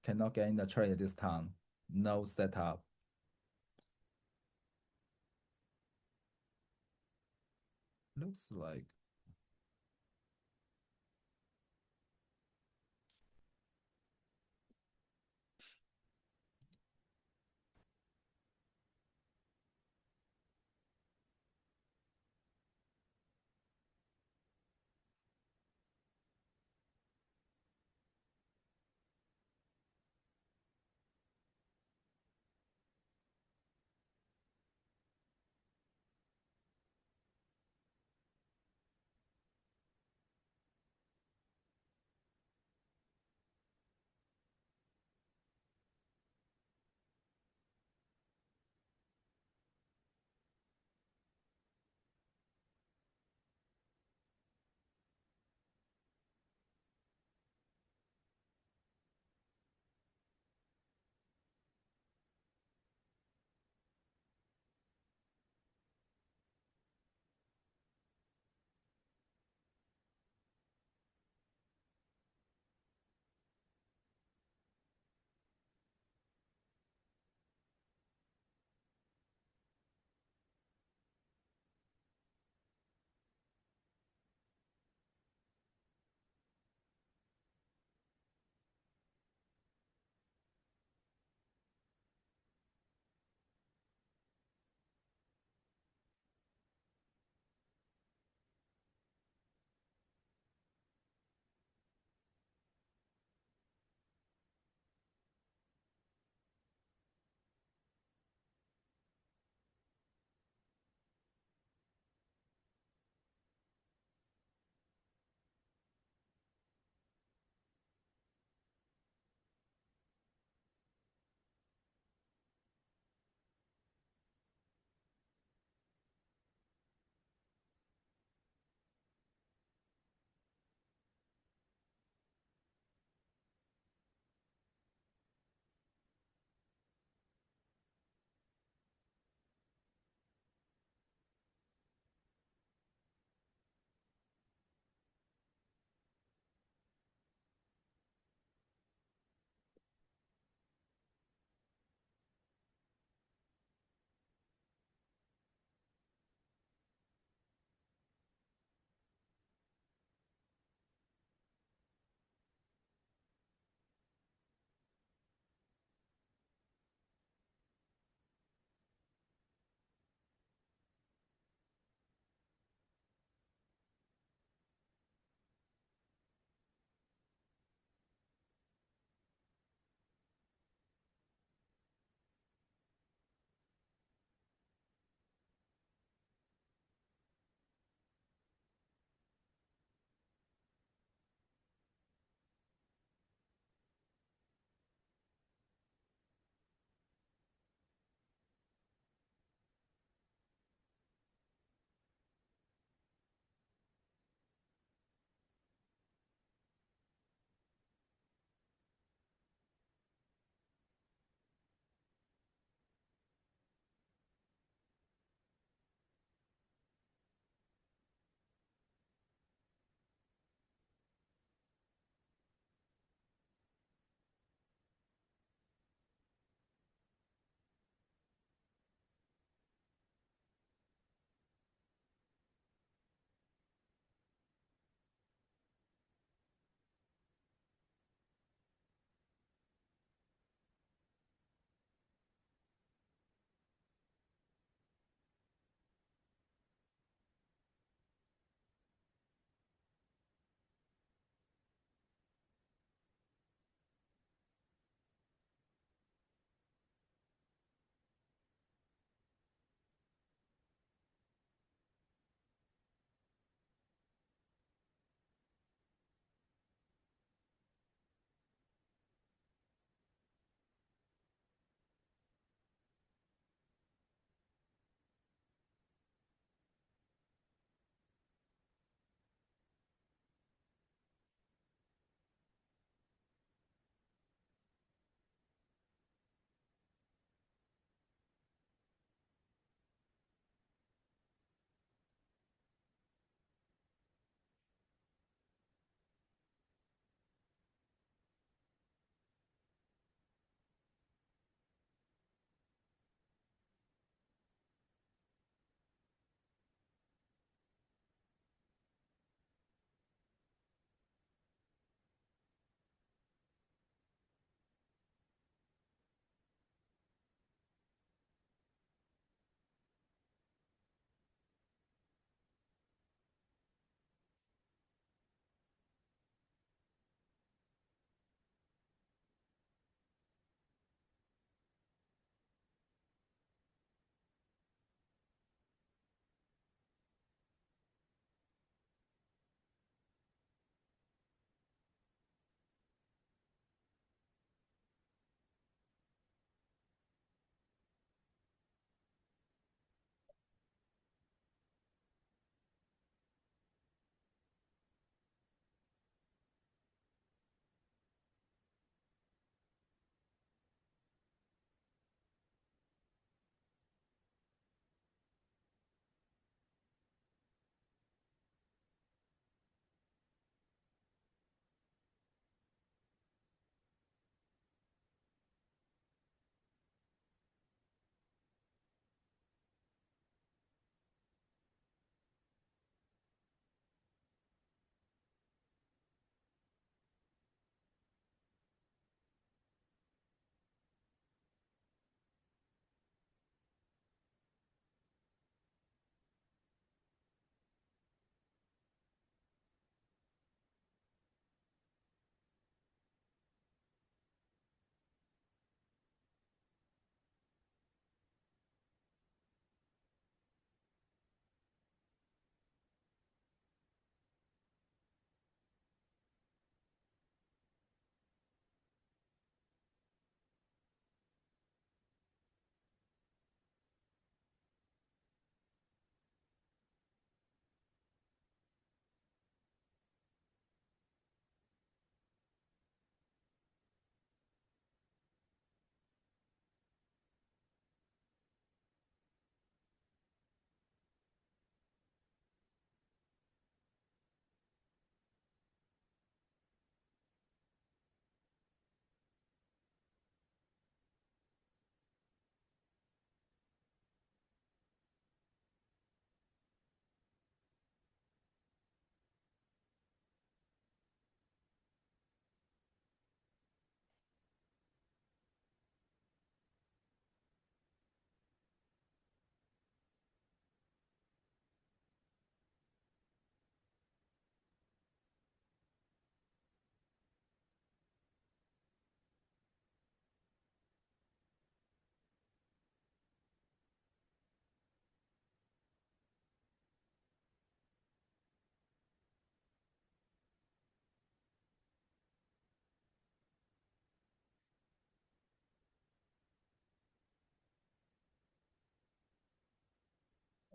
Cannot get in the trade this time. No setup. Looks like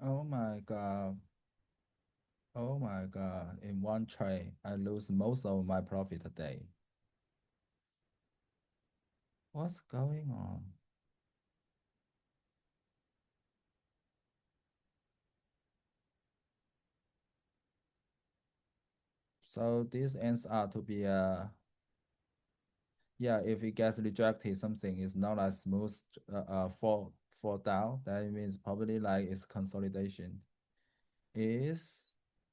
Oh my God. Oh my God. In one trade, I lose most of my profit today. What's going on? So this ends up to be a, yeah, if it gets rejected, something is not a smooth fall down. That means probably like it's consolidation. Is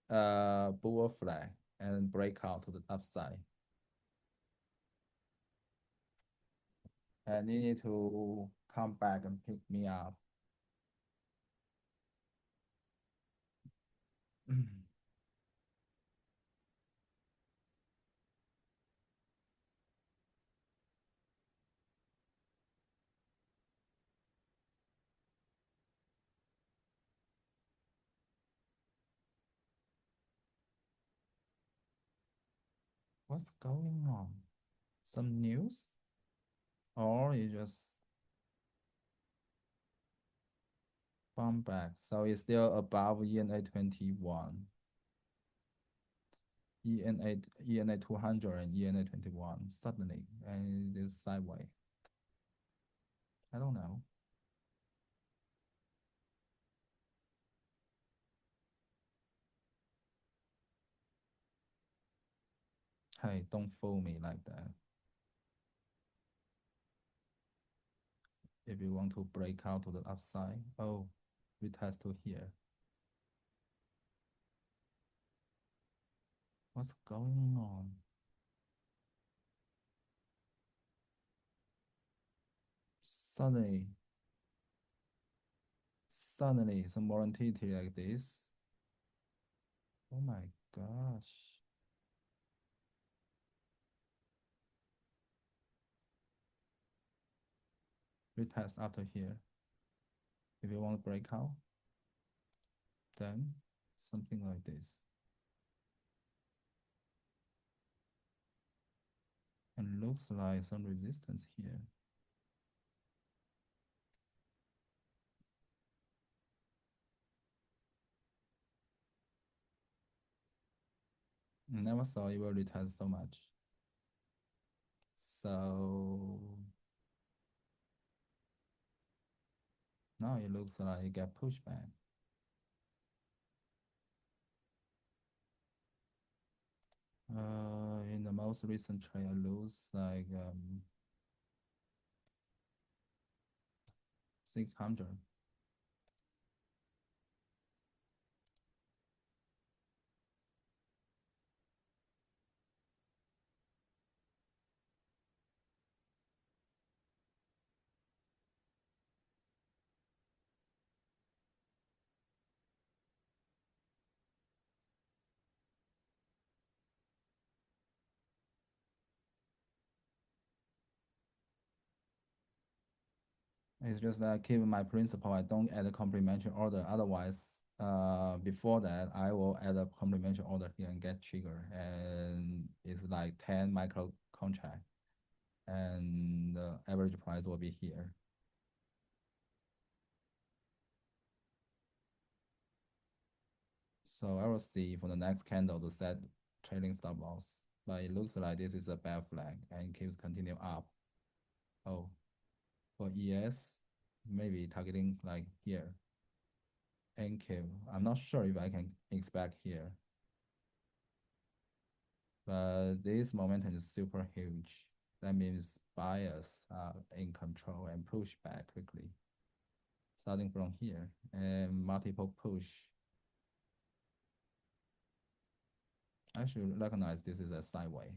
bull flag and breakout to the upside. And you need to come back and pick me up. What's going on? Some news? Or you just bump back? So it's still above ENA 21, ENA 200 and ENA 21 suddenly, and it is sideways. I don't know. Hey, don't fool me like that. If you want to break out to the upside, oh, retest to here. What's going on? Suddenly, suddenly, some volatility like this. Oh my gosh. Retest after here. If you want to break out, then something like this. And looks like some resistance here. Never saw it will retest so much. So now it looks like it get pushed back. In the most recent trade, I lose like 600. It's just that I keep my principle. I don't add a complementary order. Otherwise, before that, I will add a complementary order here and get trigger. And it's like 10 micro contract. And the average price will be here. So I will see for the next candle to set trailing stop loss. But it looks like this is a bad flag and keeps continue up. Oh, for ES, maybe targeting like here. NQ. I'm not sure if I can expect here. But this momentum is super huge. That means buyers are in control and push back quickly. Starting from here and multiple push. I should recognize this is a sideway.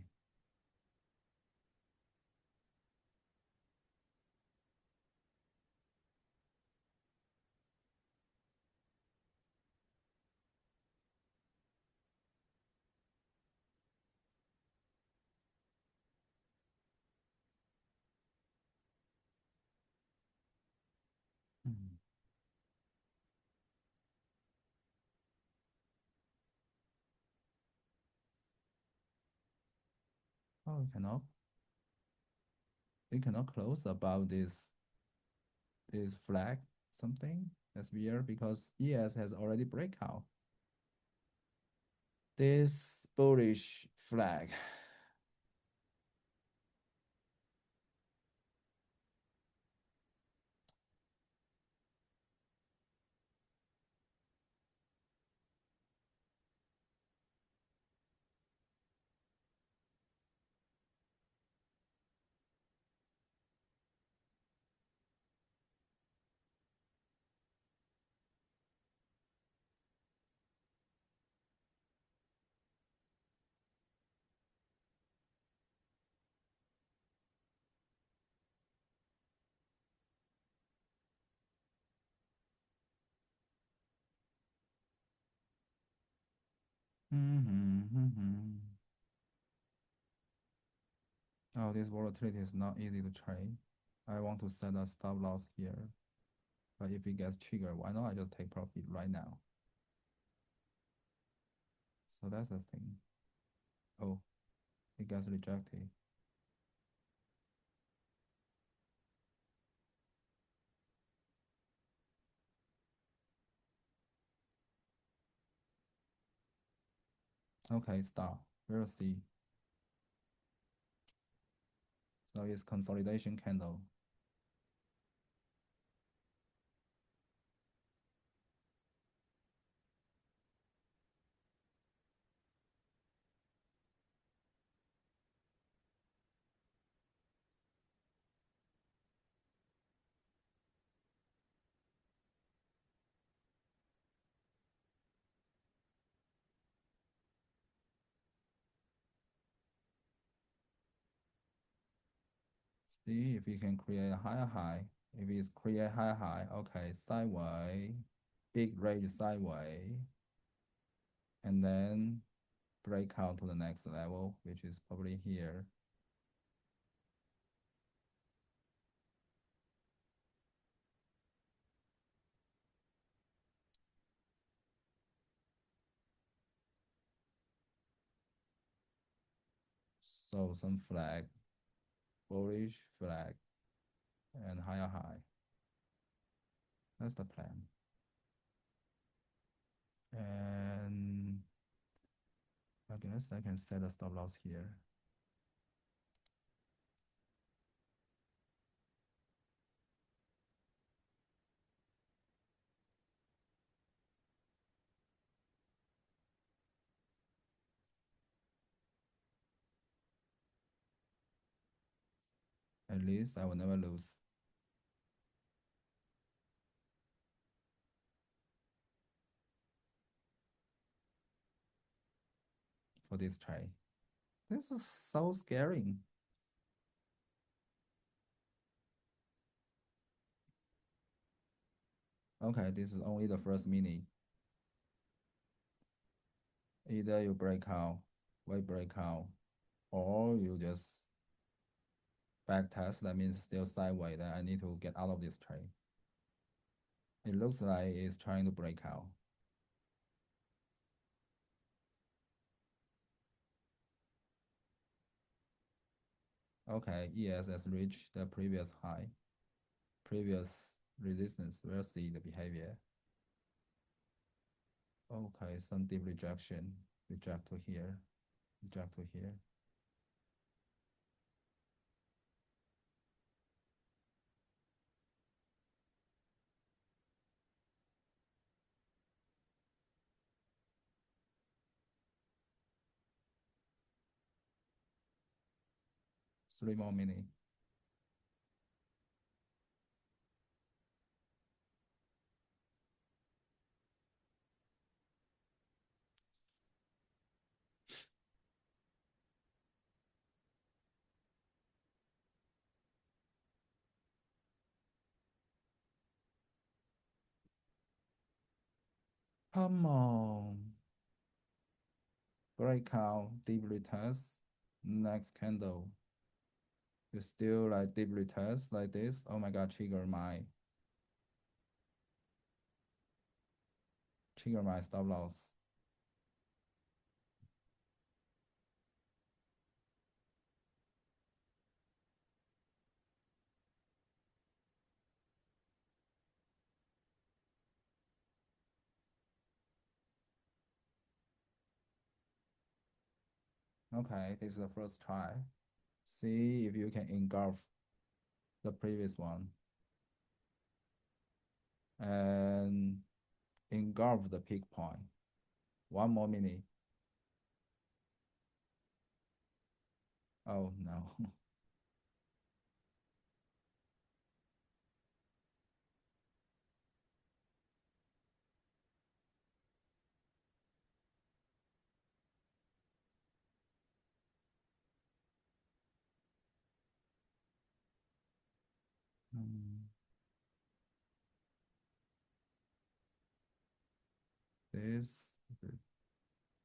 Hmm. Oh, it cannot close above this flag something. That's weird because ES has already breakout. This bullish flag. Oh, this volatility is not easy to trade. I want to set a stop loss here. But if it gets triggered, why not I just take profit right now? So that's the thing. Oh, it gets rejected. Okay, stop. We'll see. So it's consolidation candle. See if you can create a higher high. If it's create higher high, okay, sideways, big range sideways, and then break out to the next level, which is probably here. So some flag, bullish flag, and higher high. That's the plan. And I guess I can set a stop loss here. At least I will never lose for this trade. This is so scary. Okay, this is only the first mini. Either you break out, wait break out, or you just back test. That means still sideways. Then I need to get out of this trade. It looks like it's trying to break out. Okay, ES has reached the previous high, previous resistance. We'll see the behavior. Okay, some deep rejection. Reject to here, reject to here. Three more minutes. Come on. Breakout, deep retest. Next candle. You still like deep retest like this? Oh my god, trigger my stop loss. Okay, this is the first try. See if you can engulf the previous one and engulf the peak point. One more minute. Oh no. Hmm. This is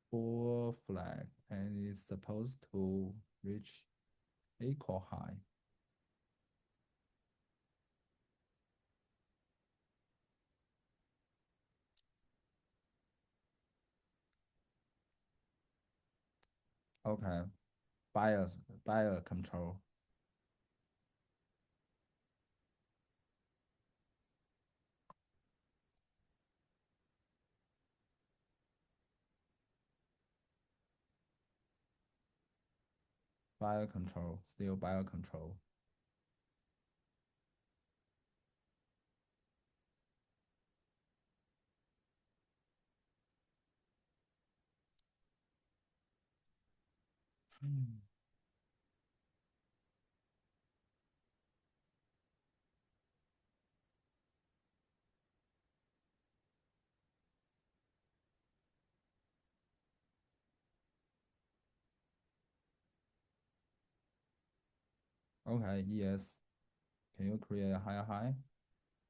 full flag and is supposed to reach equal high. Okay, buyer control. Buyer control, still buyer control. Hmm. Okay, yes. Can you create a higher high?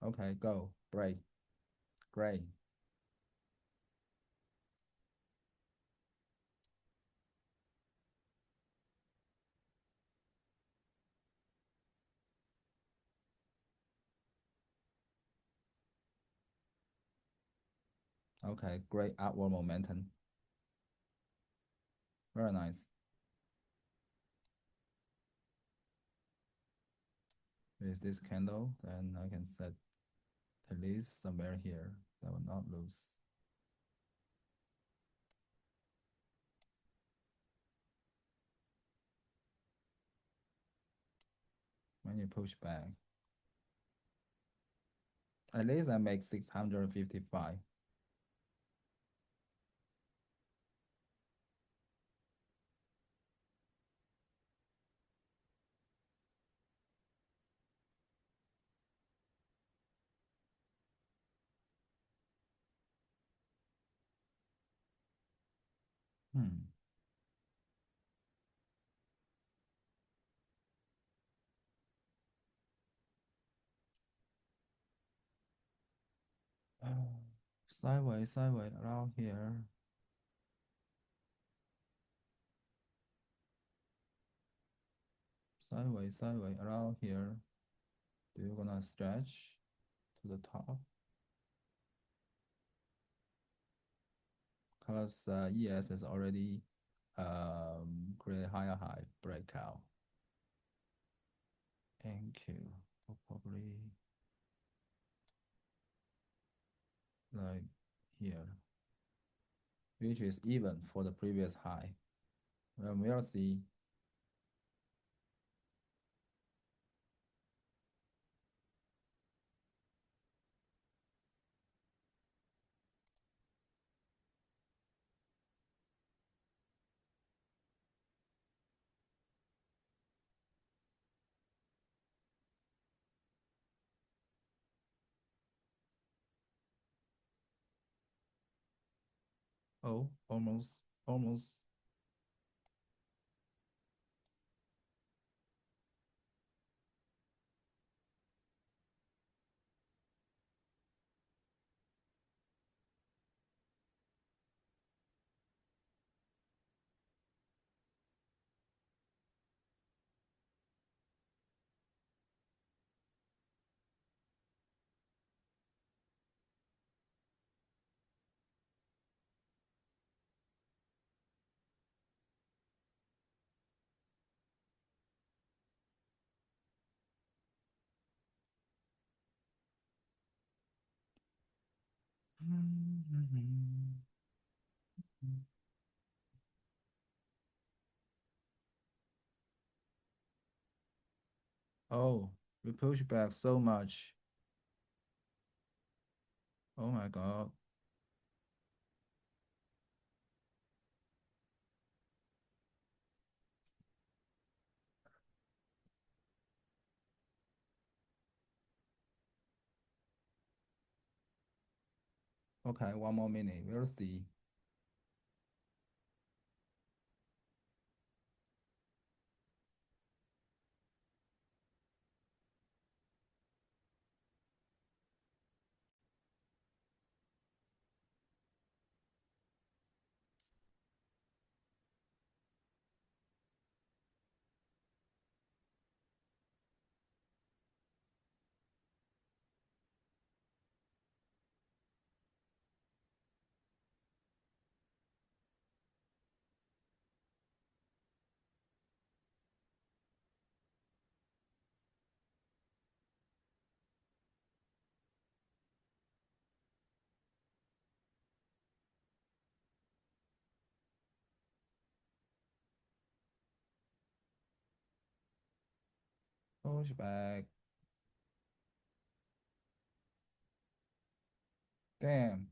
Okay, go. Break. Great. Okay, great upward momentum. Very nice. With this candle, then I can set at least somewhere here. That will not lose. When you push back, at least I make 655. Hmm. Sideways, sideways, around here. Sideways, sideways, around here. Do you gonna stretch to the top? Because ES is already create higher high breakout. NQ probably like here, which is even for the previous high. Well, we'll see. Oh, almost, almost. Oh, we push back so much. Oh my God. Okay, one more minute. We'll see. Push back. Damn.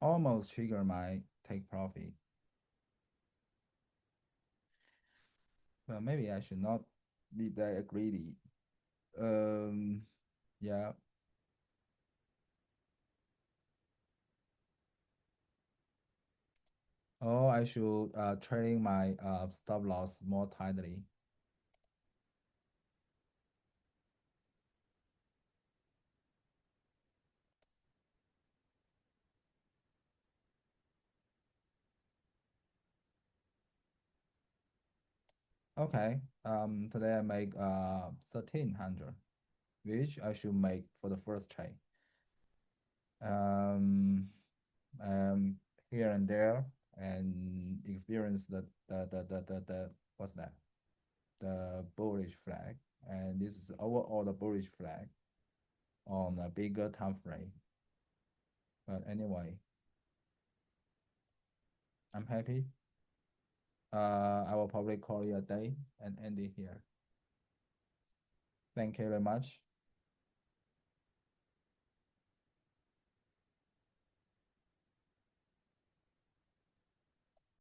Almost trigger my take profit. But maybe I should not be that greedy. Um, yeah. Or I should trading my stop loss more tightly. Okay. Today I make 1300, which I should make for the first trade. Um, um, Here and there, and experience the what's that? The bullish flag, and this is overall the bullish flag on a bigger time frame. But anyway, I'm happy. I will probably call it a day and end it here. Thank you very much.